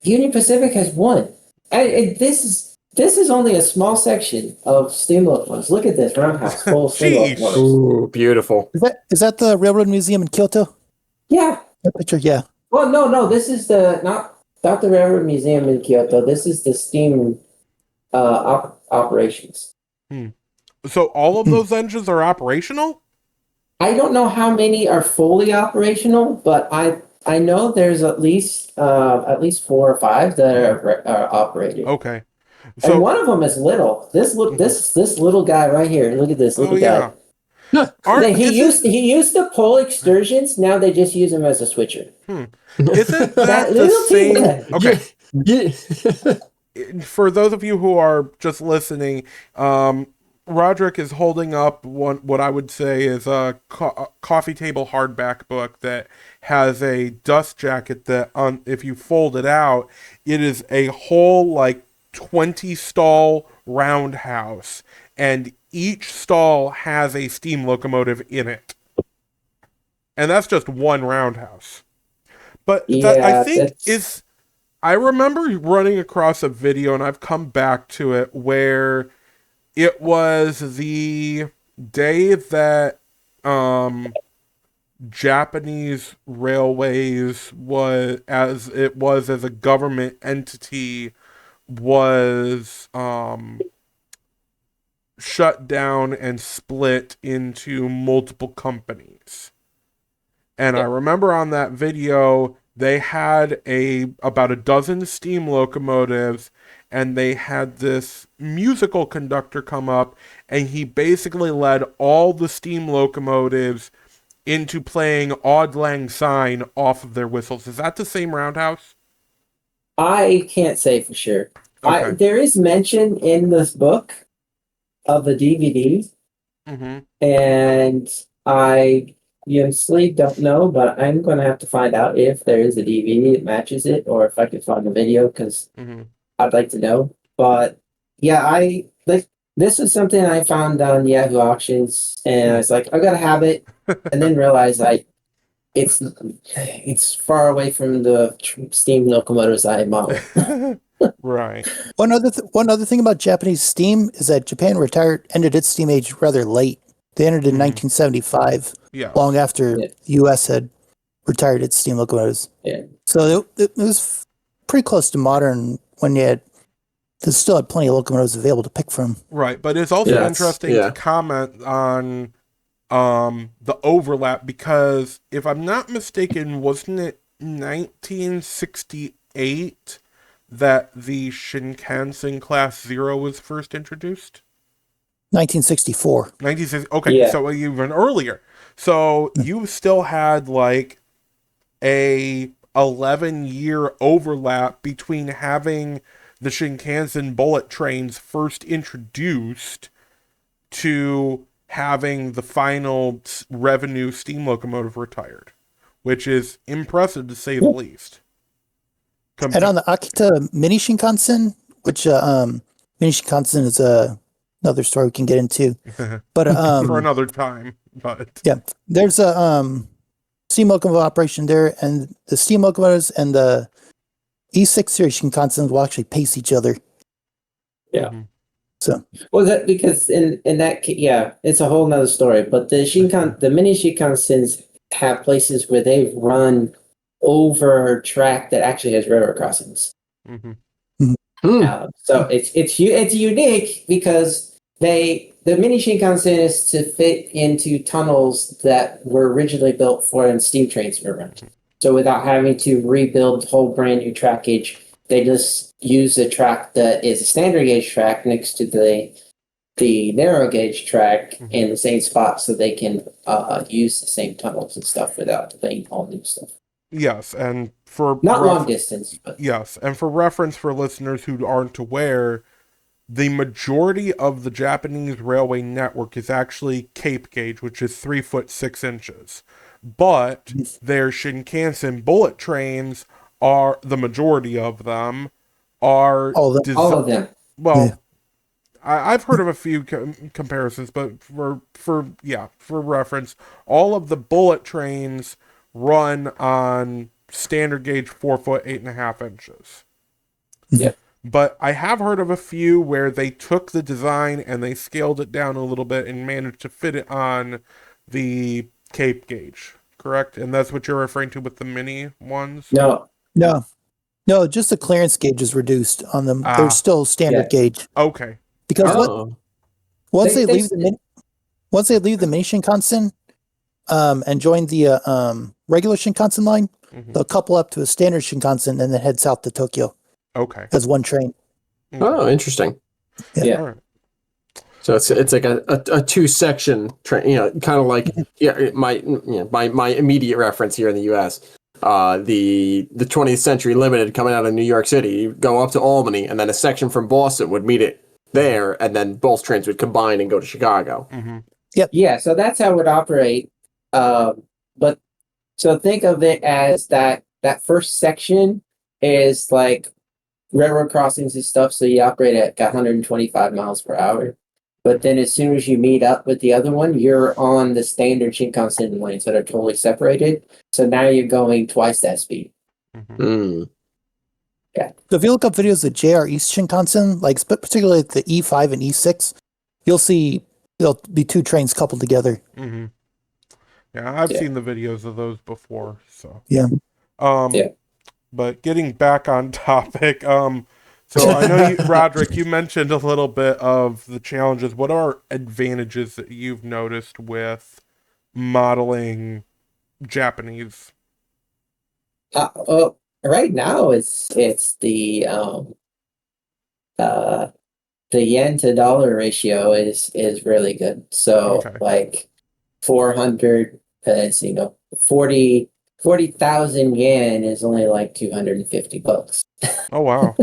Union Pacific has one. And this is only a small section of steam locomotives. Look at this roundhouse full of steam Sheesh. locomotives. Ooh, beautiful. Is that the Railroad Museum in Kyoto? Yeah. That picture, yeah. Well, no. This is not the Railroad Museum in Kyoto. This is the steam operations. So all of those engines are operational? I don't know how many are fully operational, but I know there's at least 4 or 5 that are operated. Okay. And So one of them is little. This little guy right here. Look at this little guy. He used to pull excursions. Now they just use him as a switcher. isn't that That the little same? teeny Okay. Yeah. For those of you who are just listening, Roderick is holding up what I would say is a coffee table hardback book that has a dust jacket that, if you fold it out, it is a whole like 20 stall roundhouse, and each stall has a steam locomotive in it, and that's just one roundhouse. But that, I think is. I remember running across a video, and I've come back to it, where it was the day that Japanese Railways as a government entity was shut down and split into multiple companies. And I remember on that video, they had about a dozen steam locomotives, and they had this musical conductor come up, and he basically led all the steam locomotives into playing Auld Lang Syne off of their whistles. Is that the same roundhouse? I can't say for sure. Okay. There is mention in this book of the DVD, and I honestly don't know, but I'm going to have to find out if there is a DVD that matches it, or if I can find the video, because I'd like to know. But yeah, this was something I found on Yahoo Auctions, and I was like, I gotta have it, and then realized it's far away from the steam locomotives I model. Right. One other thing about Japanese steam is that Japan ended its steam age rather late. They ended in 1975, Yeah. long after the U.S. had retired its steam locomotives. Yeah. So it was pretty close to modern when they still had plenty of locomotives available to pick from. Right, but it's also interesting to comment on the overlap, because if I'm not mistaken, wasn't it 1968 that the Shinkansen Class 0 was first introduced? 1964. 1960. Okay, Yeah. so even earlier. So you still had like a 11-year overlap between having the Shinkansen bullet trains first introduced to having the final revenue steam locomotive retired, which is impressive to say the least. And on the Akita Mini Shinkansen, which Mini Shinkansen is another story we can get into, but for another time. But yeah, there's a steam locomotive operation there, and the steam locomotives and the E6 series Shinkansen will actually pace each other. Yeah. So Well, that because in that it's a whole nother story. But the mini Shinkansens have places where they've run over track that actually has railroad crossings. So it's unique because the mini Shinkansen is to fit into tunnels that were originally built for when steam trains were run. So without having to rebuild whole brand new trackage, they just use a track that is a standard gauge track next to the narrow gauge track in the same spot, so they can use the same tunnels and stuff without doing all new stuff. yes, and for Not long distance, but yes, and for reference for listeners who aren't aware, the majority of the Japanese railway network is actually Cape gauge, which is 3 foot 6 inches. But their Shinkansen bullet trains are, the majority of them are All of them. All of them. well. Yeah. I've heard of a few comparisons, but for reference, all of the bullet trains run on standard gauge 4 foot 8.5 inches. Yeah. But I have heard of a few where they took the design and they scaled it down a little bit and managed to fit it on the Cape gauge, correct? And that's what you're referring to with the mini ones? No. No, just the clearance gauge is reduced on them. Ah. They're still standard Yeah. gauge Okay. because Oh, once They- they they leave s- the once they leave the mini Shinkansen, and join the regular Shinkansen line, Mhm. they'll couple up to a standard Shinkansen and then head south to Tokyo Okay. as one train. oh, interesting. Yeah. All right. So it's like a two section train, kind of like my immediate reference here in the U.S. The 20th Century Limited coming out of New York City, you go up to Albany, and then a section from Boston would meet it there, and then both trains would combine and go to Chicago. Mm-hmm. Yeah, so that's how it would operate. But so think of it as that first section is like railroad crossings and stuff. So you operate at 125 miles per hour. But then as soon as you meet up with the other one, you're on the standard Shinkansen lanes that are totally separated. So now you're going twice that speed. Mm-hmm. Mm. So if you look up videos of JR East Shinkansen, like particularly the E5 and E6, you'll see there'll be two trains coupled together. Mm-hmm. Yeah, I've Yeah. seen the videos of those before. So Yeah. Yeah. But getting back on topic, so I know you, Roderick, you mentioned a little bit of the challenges. What are advantages that you've noticed with modeling Japanese? Well, right now it's the yen to dollar ratio is really good. So Okay. like 400, 40,000 yen is only like $250. Oh, wow.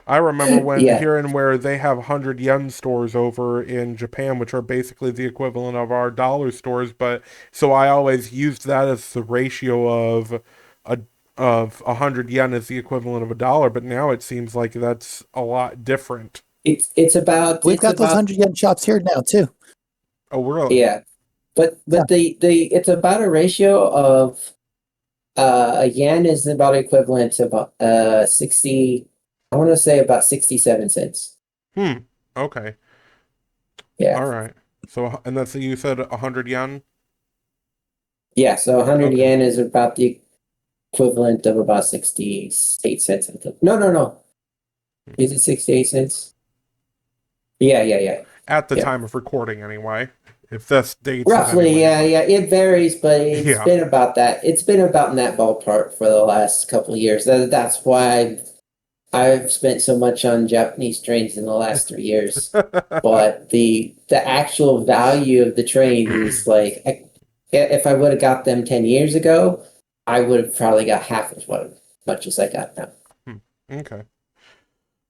I remember when Yeah. hearing where they have 100 yen stores over in Japan, which are basically the equivalent of our dollar stores. But so I always used that as the ratio of 100 yen is the equivalent of $1. But now it seems like that's a lot different. It's about We've it's got those about 100 yen shops here now too. Oh, really? yeah, but the it's about a ratio of a yen is about equivalent to about 60. I want to say about 67 cents. Okay. Yeah. All right. So, and that's you said 100 yen? Yeah, so 100 Okay. yen is about the equivalent of about 68 cents. I think. No. Is it 68 cents? Yeah. At the Yeah. time of recording, anyway. If this dates. Roughly, yeah. It varies, but it's Yeah. been about that. It's been about in that ballpark for the last couple of years. That's why I've spent so much on Japanese trains in the last 3 years. But the actual value of the train is like, if I would have got them 10 years ago, I would have probably got half as much as I got now. Okay.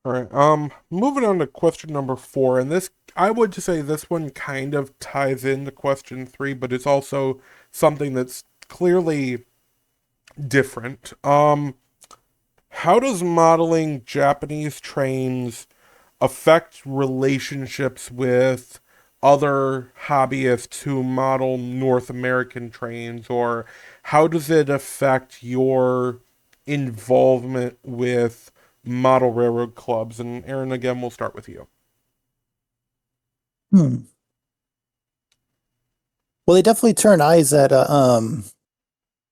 All right. Moving on to question number 4, and this I would say this one kind of ties into question 3, but it's also something that's clearly different. How does modeling Japanese trains affect relationships with other hobbyists who model North American trains, or how does it affect your involvement with model railroad clubs? And Aaron, again, we'll start with you. Well, they definitely turn eyes at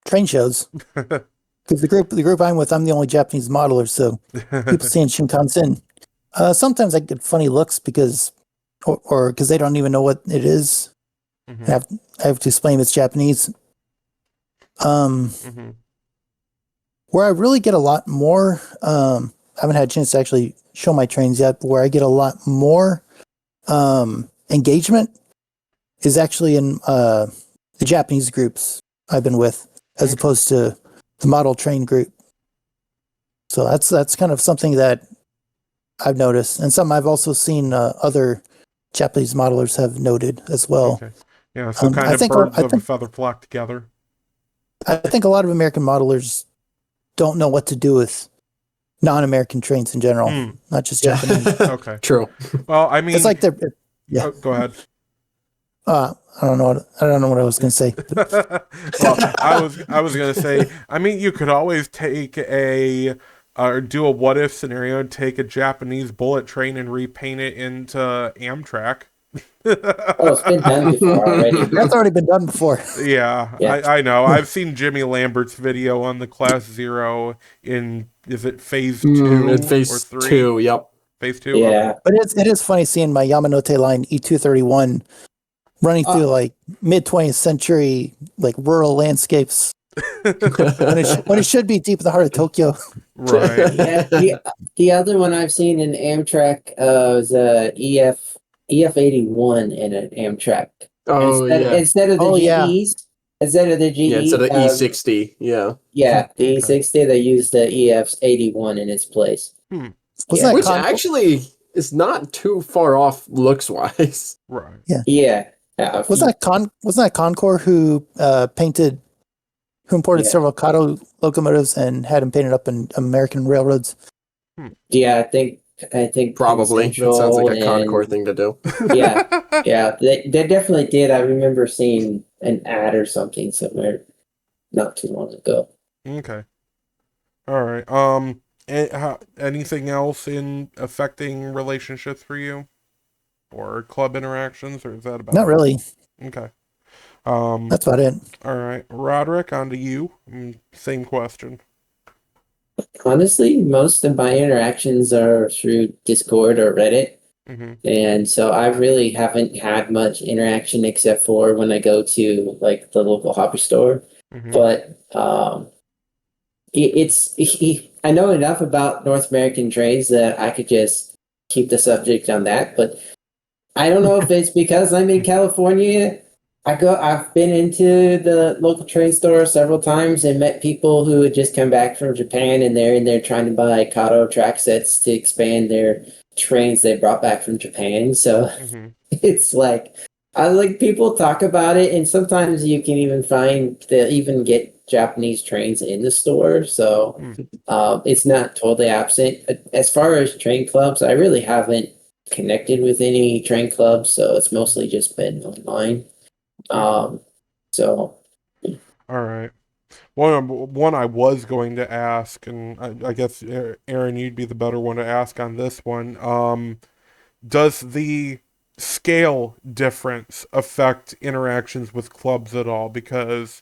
train shows. Because the group I'm with, I'm the only Japanese modeler, so people seeing Shinkansen. Sometimes I get funny looks because they don't even know what it is. Mhm. I have to explain it's Japanese. Mhm. Where I really get a lot more, I haven't had a chance to actually show my trains yet, but where I get a lot more engagement is actually in the Japanese groups I've been with, as Okay. opposed to the model train group. So that's kind of something that I've noticed, and something I've also seen other Japanese modelers have noted as well. Okay. Yeah, so kind I of think- birds I of a think- feather flock together. I think a lot of American modelers don't know what to do with non-American trains in general, not just Japanese. Okay. True. Well, I mean, It's like they're yeah. oh, go ahead. I don't know. I don't know what I was going to say. Well, I was gonna say. I mean, you could always take a or do a what if scenario, take a Japanese bullet train and repaint it into Amtrak. Oh, it's been done before already. That's already been done before. Yeah, Yeah. I know. I've seen Jimmy Lambert's video on the Class Zero in, is it phase 2 In or phase 3? 2, yep. Phase 2? Yeah. Okay. But it is funny seeing my Yamanote line E231 running through like mid 20th century like rural landscapes when it should be deep in the heart of Tokyo. Right. Yeah, the other one I've seen in Amtrak was EF81 in an Amtrak. Oh, yeah. Instead of the Oh, yeah. GEs, instead of the GE, Yeah, instead of E60, yeah. yeah, the Okay. E60, they used the EF81 in its place. Was Yeah. that Which Con- actually is not too far off looks-wise. Right. Yeah. was that Concor who imported Yeah. several Kato locomotives and had them painted up in American railroads? Yeah, I think Probably. That sounds like a Concord and- thing to do. Yeah, yeah, they definitely did. I remember seeing an ad or something somewhere not too long ago. Okay. All right. Anything else in affecting relationships for you, or club interactions, or is that about Not it? really. Okay. That's about it. All right, Roderick, on to you. Same question. Honestly, most of my interactions are through Discord or Reddit. Mm-hmm. And so I really haven't had much interaction except for when I go to like the local hobby store. Mm-hmm. But I know enough about North American trains that I could just keep the subject on that. But I don't know if it's because I'm in California. I've been into the local train store several times and met people who had just come back from Japan, and they're in there trying to buy Kato track sets to expand their trains they brought back from Japan. So Mm-hmm. it's like I like people talk about it, and sometimes you can even find they even get Japanese trains in the store. So it's not totally absent. As far as train clubs, I really haven't connected with any train clubs, so it's mostly just been online. So All right. One I was going to ask, and I guess Aaron, you'd be the better one to ask on this one. Does the scale difference affect interactions with clubs at all? Because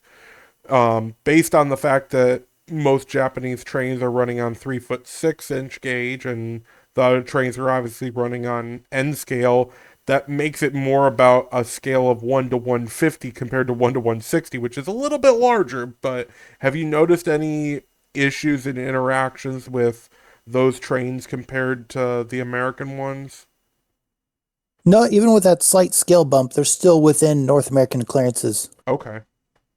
based on the fact that most Japanese trains are running on 3'6" gauge, and the other trains are obviously running on N scale, that makes it more about a scale of 1 to 150 compared to 1 to 160, which is a little bit larger. But have you noticed any issues in interactions with those trains compared to the American ones? No, even with that slight scale bump, they're still within North American clearances. Okay.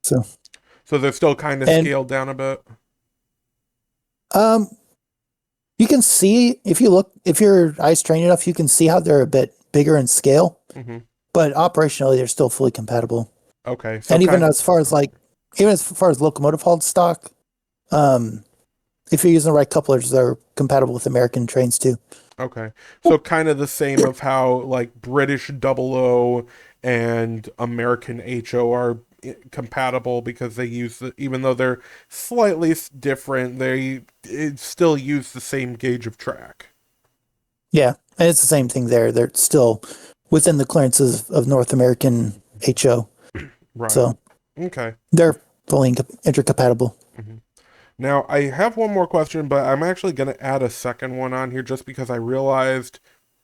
So they're still kind of And- scaled down a bit? you can see if your eyes trained enough, you can see how they're a bit bigger in scale, Mm-hmm. but operationally they're still fully compatible. Okay. So And even kind- as far as locomotive hauled stock, if you're using the right couplers, they're compatible with American trains too. Okay. So kind of the same of how like British 00 and American HO are compatible, because they use even though they're slightly different, it still use the same gauge of track. Yeah, and it's the same thing there. They're still within the clearances of North American HO, Right. so Okay. they're fully intercompatible. Now, I have one more question, but I'm actually going to add a second one on here just because I realized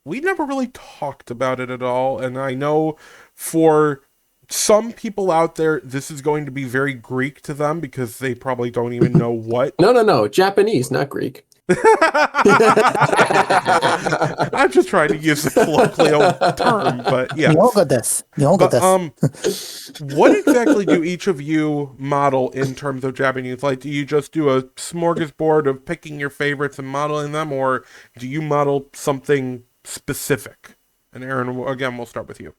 we never really talked about it at all. And I know for some people out there, this is going to be very Greek to them because they probably don't even know what. No. Japanese, not Greek. I'm just trying to use the colloquial term, but yeah. Nihongo desu. What exactly do each of you model in terms of Japanese? Like, do you just do a smorgasbord of picking your favorites and modeling them, or do you model something specific? And Aaron, again, we'll start with you.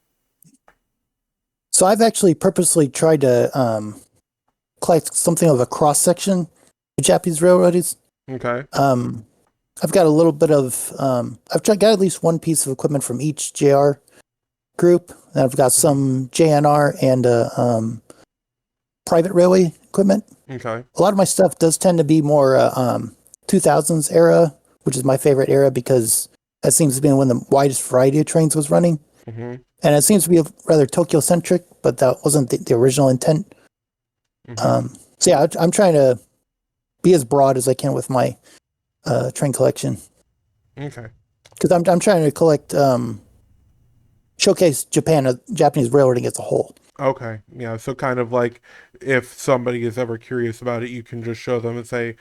So I've actually purposely tried to collect something of a cross section of Japanese railroads. Okay. I've got a little bit of got at least one piece of equipment from each JR group. And I've got some JNR and private railway equipment. Okay. A lot of my stuff does tend to be more 2000s era, which is my favorite era because that seems to be when the widest variety of trains was running. Mm-hmm. And it seems to be rather Tokyo centric, but that wasn't the original intent. Mm-hmm. So yeah, I'm trying to be as broad as I can with my train collection. Okay. Because I'm trying to collect, showcase Japanese railroading as a whole. Okay. Yeah. So kind of like if somebody is ever curious about it, you can just show them and say,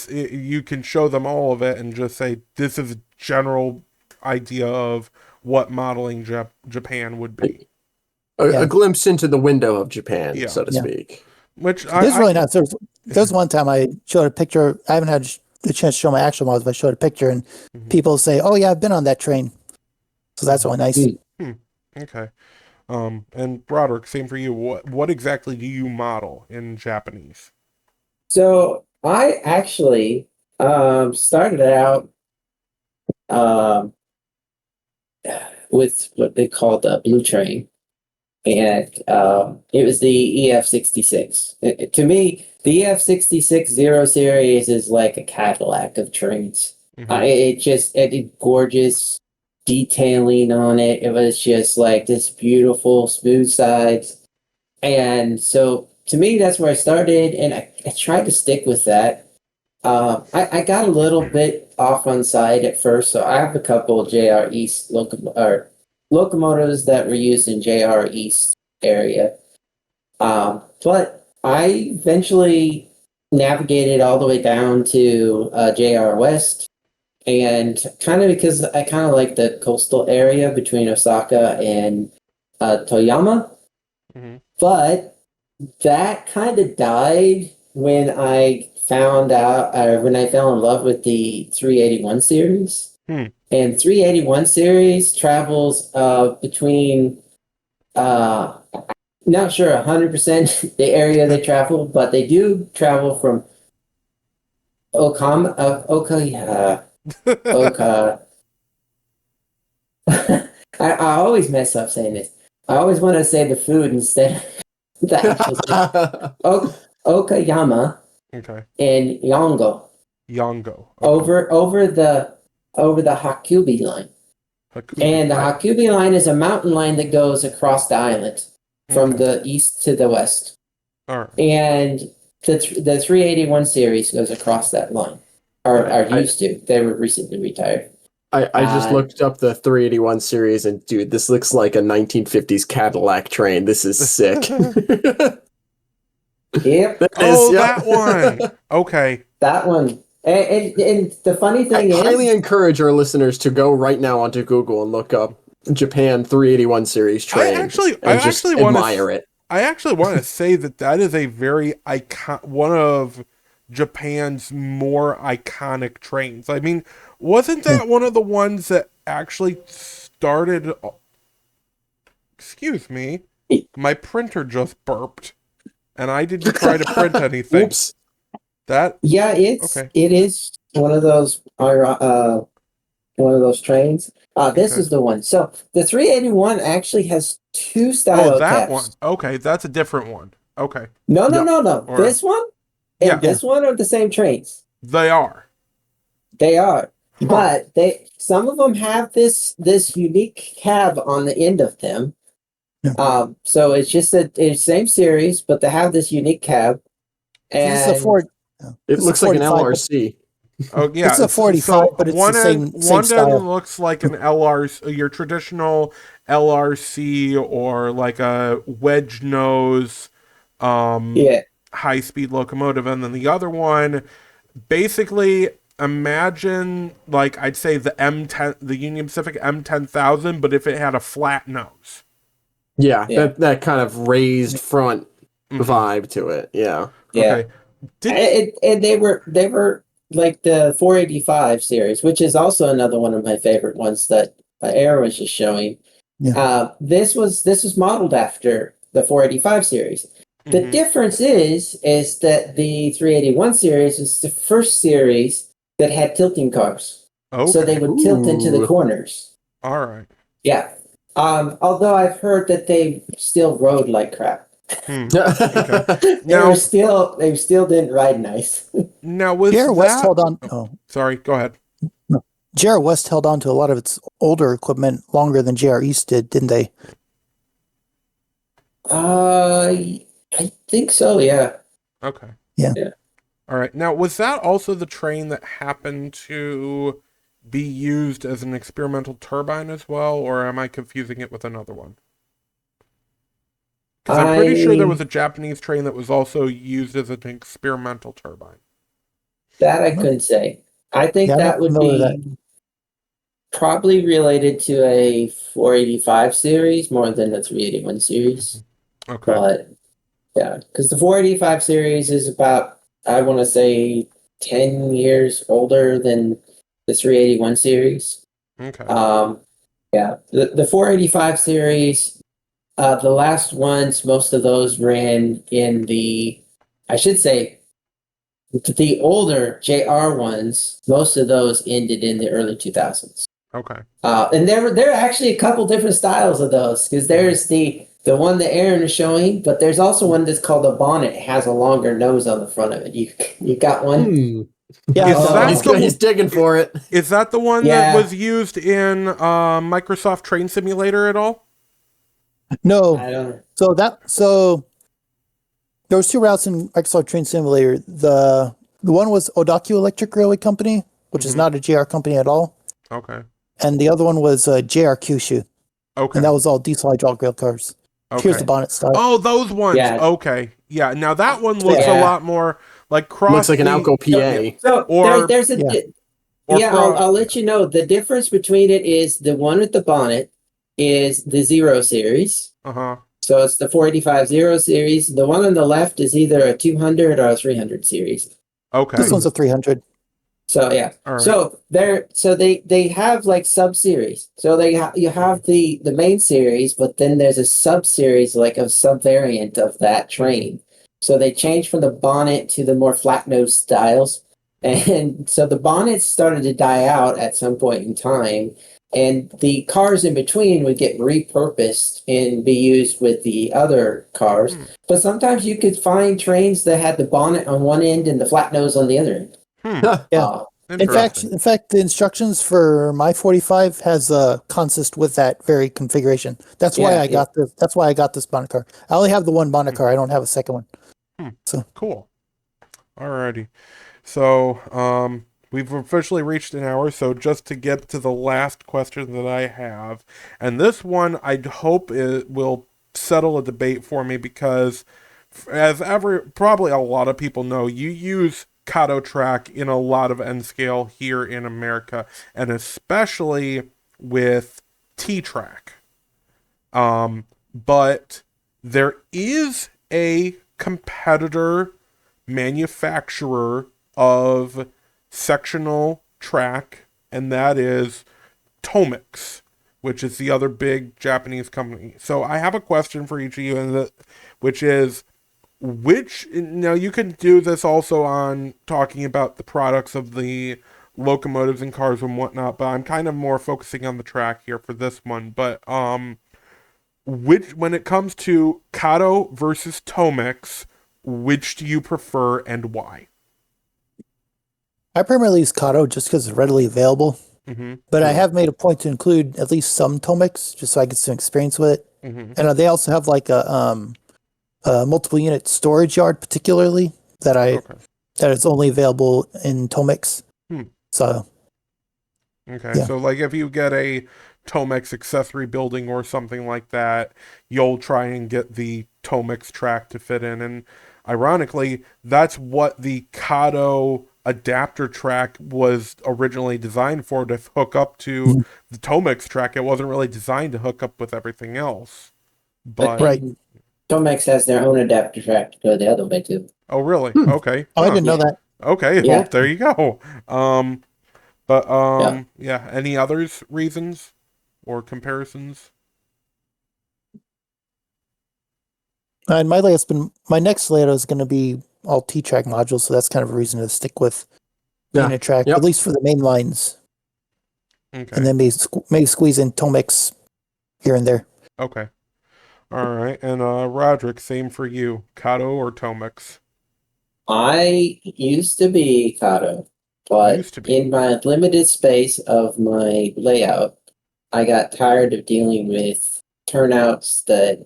you can show them all of it and just say, this is a general idea of what modeling Japan would be. A glimpse into the window of Japan, Yeah. so to speak. Which This is really nice. There's one time I showed a picture. I haven't had a chance to show my actual models, but I showed a picture and people say, "Oh yeah, I've been on that train." So that's really nice. Okay. And Broderick, same for you. What exactly do you model in Japanese? So I actually started out with what they call the Blue Train, and it was the EF-66. To me, the EF-66 Zero Series is like a Cadillac of trains. Mhm. It did gorgeous detailing on it. It was just like this beautiful smooth sides. And so to me, that's where I started, and I tried to stick with that. I got a little bit off on side at first, so I have a couple JR East locomotives that were used in JR East area. But I eventually navigated all the way down to JR West, and kind of because I kind of like the coastal area between Osaka and Toyama. Mhm. But that kind of died when I found out, when I fell in love with the 381 series. Hmm. And 381 series travels between, not sure 100% the area they travel, but they do travel from Oka. I always mess up saying this. I always want to say the food instead of the actual thing. Okayama Okay. and Yongo Yongo. Okay. over the Hakubi line. Hakubi. And the Hakubi line is a mountain line that goes across the island from the east to the west. All right. And the 381 series goes across that line. Or used to. They were recently retired. I just looked up the 381 series and dude, this looks like a 1950s Cadillac train. This is sick. Yep. That one. Okay. That one. And the funny thing is, highly encourage our listeners to go right now onto Google and look up Japan 381 series train. I actually admire it. I actually want to say that is a very one of Japan's more iconic trains. I mean, wasn't that one of the ones that actually started? Excuse me, my printer just burped, and I didn't try to print anything. Oops. It is one of those trains. This is the one. So the 381 actually has two style that caps. one. Okay, that's a different one. Okay. No. This one and this one are the same trains. They are. They are. Huh. But some of them have this unique cab on the end of them. Yeah. So it's just it's the same series, but they have this unique cab. And this is a Ford. It looks like an LRC. Oh yeah, it's a 45, but it's the same style. One looks like an LRC, your traditional LRC, or like a wedge nose, high speed locomotive, and then the other one, basically imagine like I'd say the M10, the Union Pacific M10,000, but if it had a flat nose. Yeah. That kind of raised front vibe to it. Yeah. Yeah. Okay. And they were like the 485 series, which is also another one of my favorite ones that Aaron was just showing. Yeah. This was modeled after the 485 series. The difference is that the 381 series is the first series that had tilting cars. Okay. So they would tilt into the Ooh. corners. All right. Yeah. Although I've heard that they still rode like crap. Hmm. they Now- still didn't ride nice. Now was Jared West that? held on. Oh, Sorry. Go ahead. Jared West held on to a lot of its older equipment longer than JR East did, didn't they? I think so, yeah. Okay. Yeah. Yeah. All right. Now, was that also the train that happened to be used as an experimental turbine as well, or am I confusing it with another one? Because I'm pretty sure there was a Japanese train that was also used as an experimental turbine. That I couldn't say. I think Yeah, I'm that not would familiar be with probably related to a 485 series more than the 381 series. Okay. But yeah, because the 485 series is about, I want to say, 10 years older than the 381 series. Okay. Yeah, the 485 series, the last ones, most of those ran in the, I should say, the older JR ones, most of those ended in the early 2000s. Okay. And there are actually a couple different styles of those because there's the one that Aaron is showing, but there's also one that's called a bonnet. It has a longer nose on the front of it. You got one? Hmm. Yeah, Is Oh, that He's, the- he's digging for it. Is that the one Yeah. that was used in Microsoft Train Simulator at all? no. I don't. So there was two routes in Microsoft Train Simulator. The one was Odakyu Electric Railway Company, which is Mhm. not a JR company at all, Okay. and the other one was JR Kyushu, Okay. and that was all diesel hydraulic rail cars. Okay. Here's the bonnet style. Oh, those ones. Yeah. Okay. Yeah. Now that one looks a Yeah. lot more like cross. Looks like an Alco PA. So Or- there's a Yeah. Or yeah. I'll let you know the difference between it is the one with the bonnet is the 0 series. Uh-huh. So it's the 485 0 series. The one on the left is either a 200 or a 300 series. Okay. This one's a 300. So yeah. All right. So they have like sub series. So you have the main series, but then there's a sub series, like a sub variant of that train. So they changed from the bonnet to the more flat nose styles. And so the bonnets started to die out at some point in time. And the cars in between would get repurposed and be used with the other cars. Hmm. But sometimes you could find trains that had the bonnet on one end and the flat nose on the other end. Yeah. Interesting. In fact, the instructions for my 45 has a consist with that very configuration. That's why Yeah, I got this. That's why I got this bonnet car. I only have the one bonnet car. I don't have a second one. Cool. Alrighty. So, we've officially reached an hour, so just to get to the last question that I have, and this one I hope it will settle a debate for me because, probably a lot of people know, you use Kato track in a lot of N scale here in America, and especially with T track. But there is a competitor manufacturer of sectional track, and that is Tomix, which is the other big Japanese company. So I have a question for each of you, which is, now you can do this also on talking about the products of the locomotives and cars and whatnot, but I'm kind of more focusing on the track here for this one. But when it comes to Kato versus Tomix, which do you prefer and why? I primarily use Kato just because it's readily available, Mm-hmm. but I have made a point to include at least some Tomix just so I get some experience with it. Mm-hmm. And they also have like a multiple unit storage yard, particularly that is only available in Tomix. Hmm. So Okay, Yeah. so like if you get a Tomix accessory building or something like that, you'll try and get the Tomix track to fit in. And ironically, that's what the Kato adapter track was originally designed for, to hook up to the Tomix track. It wasn't really designed to hook up with everything else. But Right. Tomex has their own adapter track to go the other way too. oh really? Hmm. Okay. I Huh. didn't know that. Okay, Yeah. well, there you go. Yeah, any others reasons or comparisons? And my next layout is going to be all T-track modules, so that's kind of a reason to stick with Yeah. unit track, Yep. at least for the main lines, Okay. and then maybe squeeze in Tomex here and there. Okay. All right. And Roderick, same for you. Kato or Tomix? I used to be Kato, Used but to be. in my limited space of my layout, I got tired of dealing with turnouts that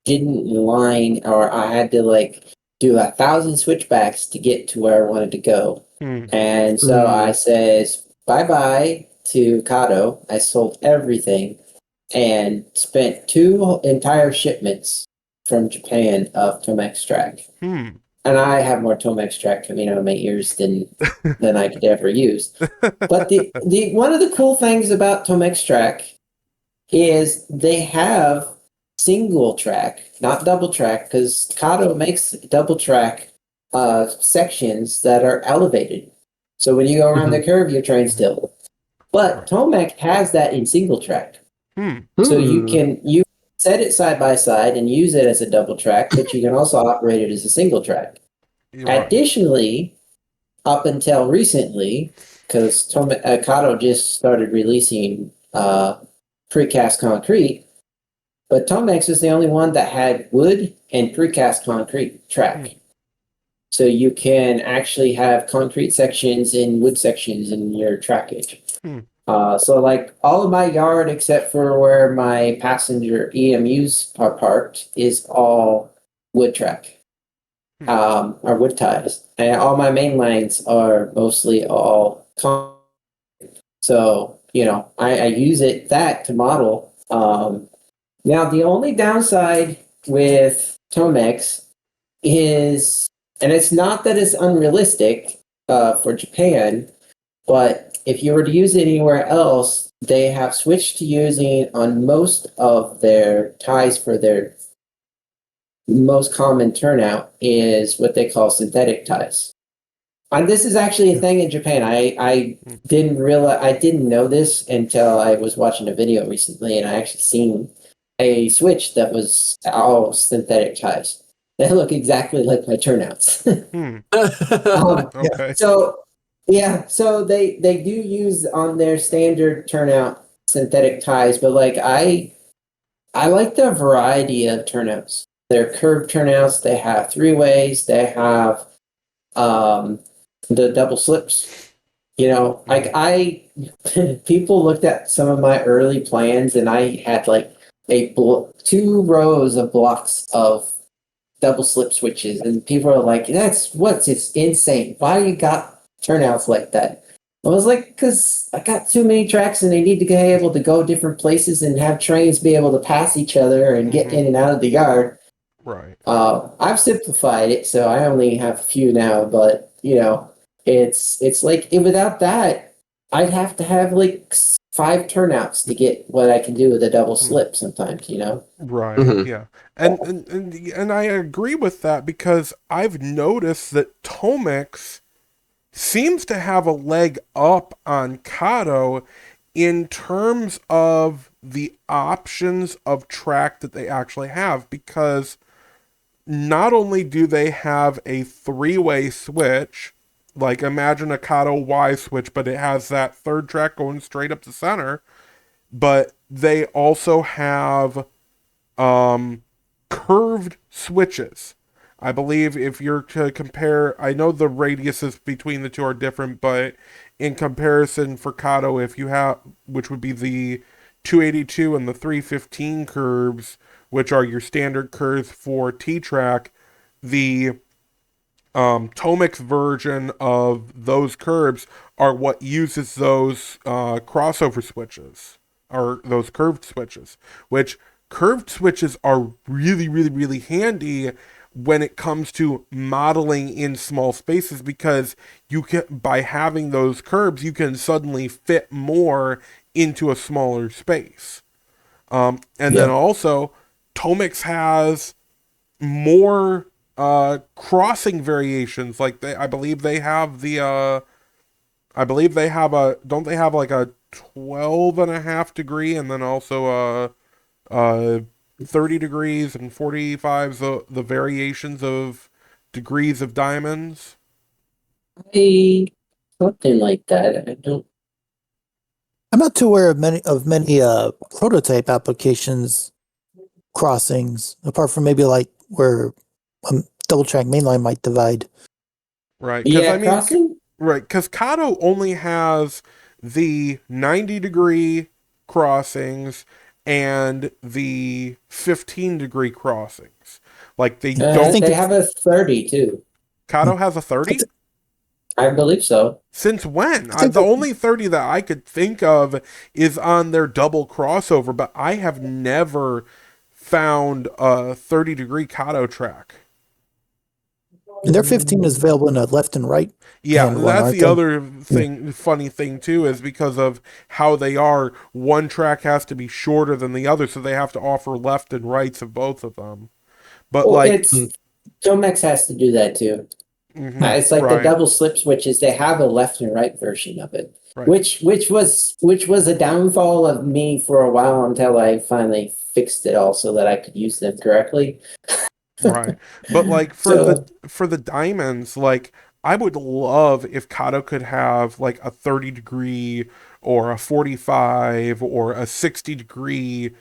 didn't line, or I had to like do 1,000 switchbacks to get to where I wanted to go. Hmm. And so I says bye bye to Kato. I sold everything and spent 2 entire shipments from Japan of Tomex track. Hmm. And I have more Tomex track coming out of my ears than I could ever use. But the one of the cool things about Tomex track is they have single track, not double track, because Kato makes double track sections that are elevated. So when you go around the curve, you're trained still. But Tomek has that in single track. Hmm. So you set it side by side and use it as a double track, but you can also operate it as a single track. You're right. Additionally, up until recently, because Kato just started releasing precast concrete, but Tomex is the only one that had wood and precast concrete track. So you can actually have concrete sections and wood sections in your trackage. So like all of my yard except for where my passenger EMUs are parked is all wood track. Are wood ties. And all my main lines are mostly all concrete. So, I use that to model. Now, the only downside with Tomex is, and it's not that it's unrealistic for Japan, but if you were to use it anywhere else, they have switched to using on most of their ties for their most common turnout is what they call synthetic ties. And this is actually a thing in Japan. I didn't know this until I was watching a video recently, and I actually seen a switch that was all synthetic ties. They look exactly like my turnouts. Okay. So they do use on their standard turnout synthetic ties, but like I like the variety of turnouts. They're curved turnouts. They have 3-ways. They have the double slips. People looked at some of my early plans, and I had like 2 rows of blocks of double slip switches, and people are like, it's insane. Why you got turnouts like that? I was like, because I got too many tracks and they need to be able to go different places and have trains be able to pass each other and get in and out of the yard. Right. I've simplified it, so I only have a few now, but it's like without that, I'd have to have like 5 turnouts to get what I can do with a double slip sometimes, Right. Yeah. And I agree with that because I've noticed that Tomix seems to have a leg up on Kato in terms of the options of track that they actually have, because not only do they have a 3-way switch, like imagine a Kato Y switch, but it has that third track going straight up the center, but they also have curved switches. I believe if you're to compare, I know the radiuses between the two are different, but in comparison for Kato, if you have, which would be the 282 and the 315 curves, which are your standard curves for T-Track, the Tomix version of those curves are what uses those crossover switches, or those curved switches, which curved switches are really, really, really handy when it comes to modeling in small spaces, because you can, by having those curves, you can suddenly fit more into a smaller space. Then also, Tomix has more crossing variations. Like I believe they have don't they have like a 12.5 degree, and then also 30 degrees and 45, the variations of degrees of diamonds? Something like that. I don't. I'm not too aware of many prototype applications crossings, apart from maybe like where double track mainline might divide. Right. Because Yeah, I mean, crossing. right. Because Kato only has the 90-degree crossings and the 15-degree crossings. Like they don't. think They it's- have a 30 too. Kato has a 30? It's- I believe so. Since when? I think The that- only 30 that I could think of is on their double crossover, but I have never found a 30-degree Kato track. And their 15 is available in a left and right. Yeah, And one, that's aren't the they? other thing, funny thing too, is because of how they are, one track has to be shorter than the other, so they have to offer left and rights of both of them. But Well, like, it's Tomex has to do that too. mhm, It's like the right, double slip switches. They have a left and right version of it, right. which was a downfall of me for a while until I finally fixed it all so that I could use them correctly. Right. But like So- for the diamonds, like I would love if Kato could have like a 30-degree or a 45 or a 60-degree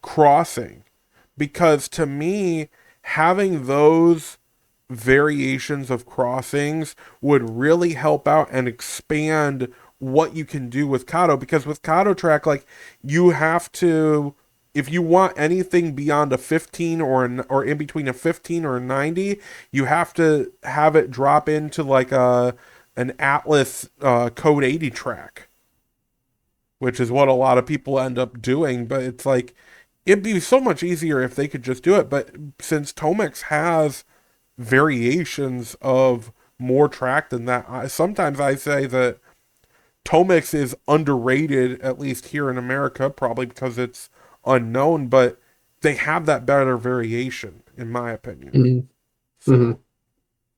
crossing. Because to me, having those variations of crossings would really help out and expand what you can do with Kato. Because with Kato track, like you have to, if you want anything beyond a 15 or in between a 15 or a 90, you have to have it drop into like an Atlas Code 80 track, which is what a lot of people end up doing. But it's like, it'd be so much easier if they could just do it. But since Tomex has variations of more track than that, sometimes I say that Tomex is underrated, at least here in America, probably because it's unknown, but they have that better variation, in my opinion. Mhm. So, Mhm.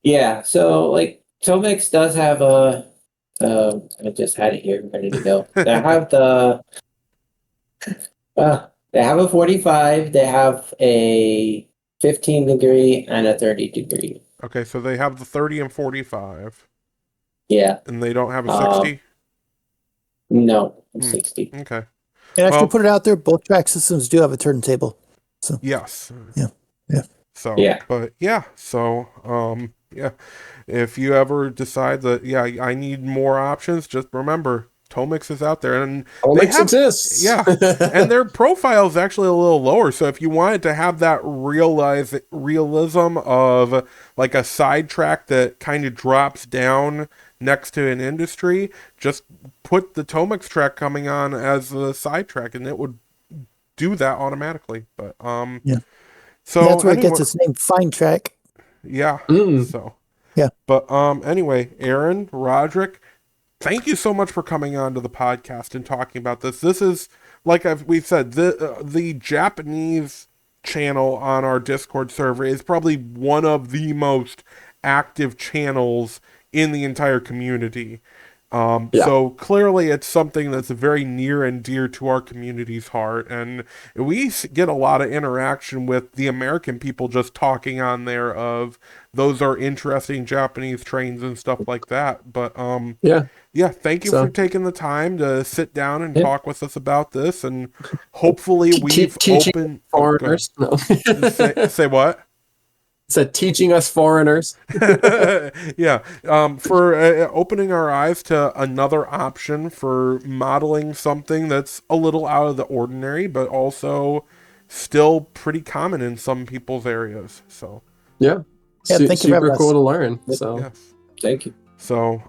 Yeah, so like Tomex does have a. I just had it here ready to go. They have they have a 45. They have a 15-degree and a 30-degree. okay, so they have the 30 and 45, Yeah, and they don't have a Uh, 60? no, Hmm. 60. Okay. And actually, Well- put it out there. Both track systems do have a turntable. Yes. Yeah. Yeah. So, Yeah. but yeah, so, yeah, if you ever decide that, yeah, I need more options, just remember, Tomex is out there, and Tomex have- exists. yeah, and their profile is actually a little lower. So if you wanted to have that realism of like a sidetrack that kind of drops down next to an industry, just put the Tomex track coming on as a sidetrack, and it would do that automatically. But Yeah. so That's where it anyway, gets its name, Fine Track. yeah. Mm. So Yeah. But anyway, Aaron, Roderick, thank you so much for coming on to the podcast and talking about this. This is, like we've said, the Japanese channel on our Discord server is probably one of the most active channels in the entire community. Yeah. So clearly it's something that's very near and dear to our community's heart. And we get a lot of interaction with the American people just talking on there of those are interesting Japanese trains and stuff like that. But Yeah. yeah, thank you So- for taking the time to sit down and Yeah. talk with us about this. And hopefully we've Teaching opened... Foreigners. No. Oh, go ahead. say what? Said teaching us foreigners. Yeah, for opening our eyes to another option for modeling something that's a little out of the ordinary, but also still pretty common in some people's areas. So, Yeah. Yeah, thank you for Super having cool us. to learn. So yes. Thank you. So,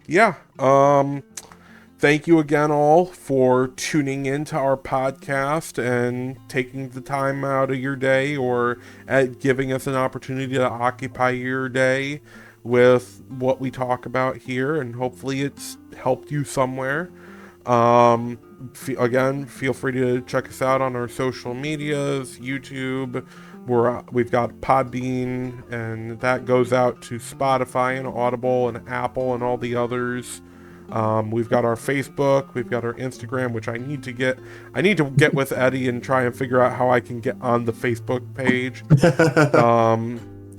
yeah. Thank you again all for tuning into our podcast and taking the time out of your day or giving us an opportunity to occupy your day with what we talk about here, and hopefully it's helped you somewhere. Again, feel free to check us out on our social medias, YouTube. We've got Podbean, and that goes out to Spotify and Audible and Apple and all the others. We've got our Facebook, we've got our Instagram, which I need to get with Eddie and try and figure out how I can get on the Facebook page.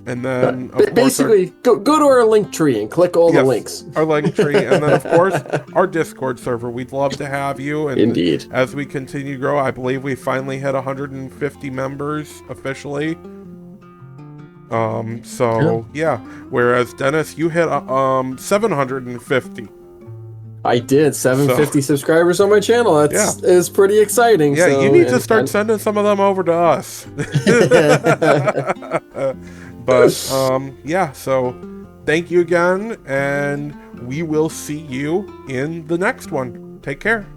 And then, of course, Basically, go to our link tree and click all the Yes. links. our link tree, and then of course our Discord server. We'd love to have you. And Indeed. as we continue to grow, I believe we finally hit 150 members officially. So yeah. Whereas Dennis, you hit 750. I did 750 subscribers on my channel. That's is pretty exciting. Yeah, so, you need to and- start sending some of them over to us. But yeah, so thank you again, and we will see you in the next one. Take care.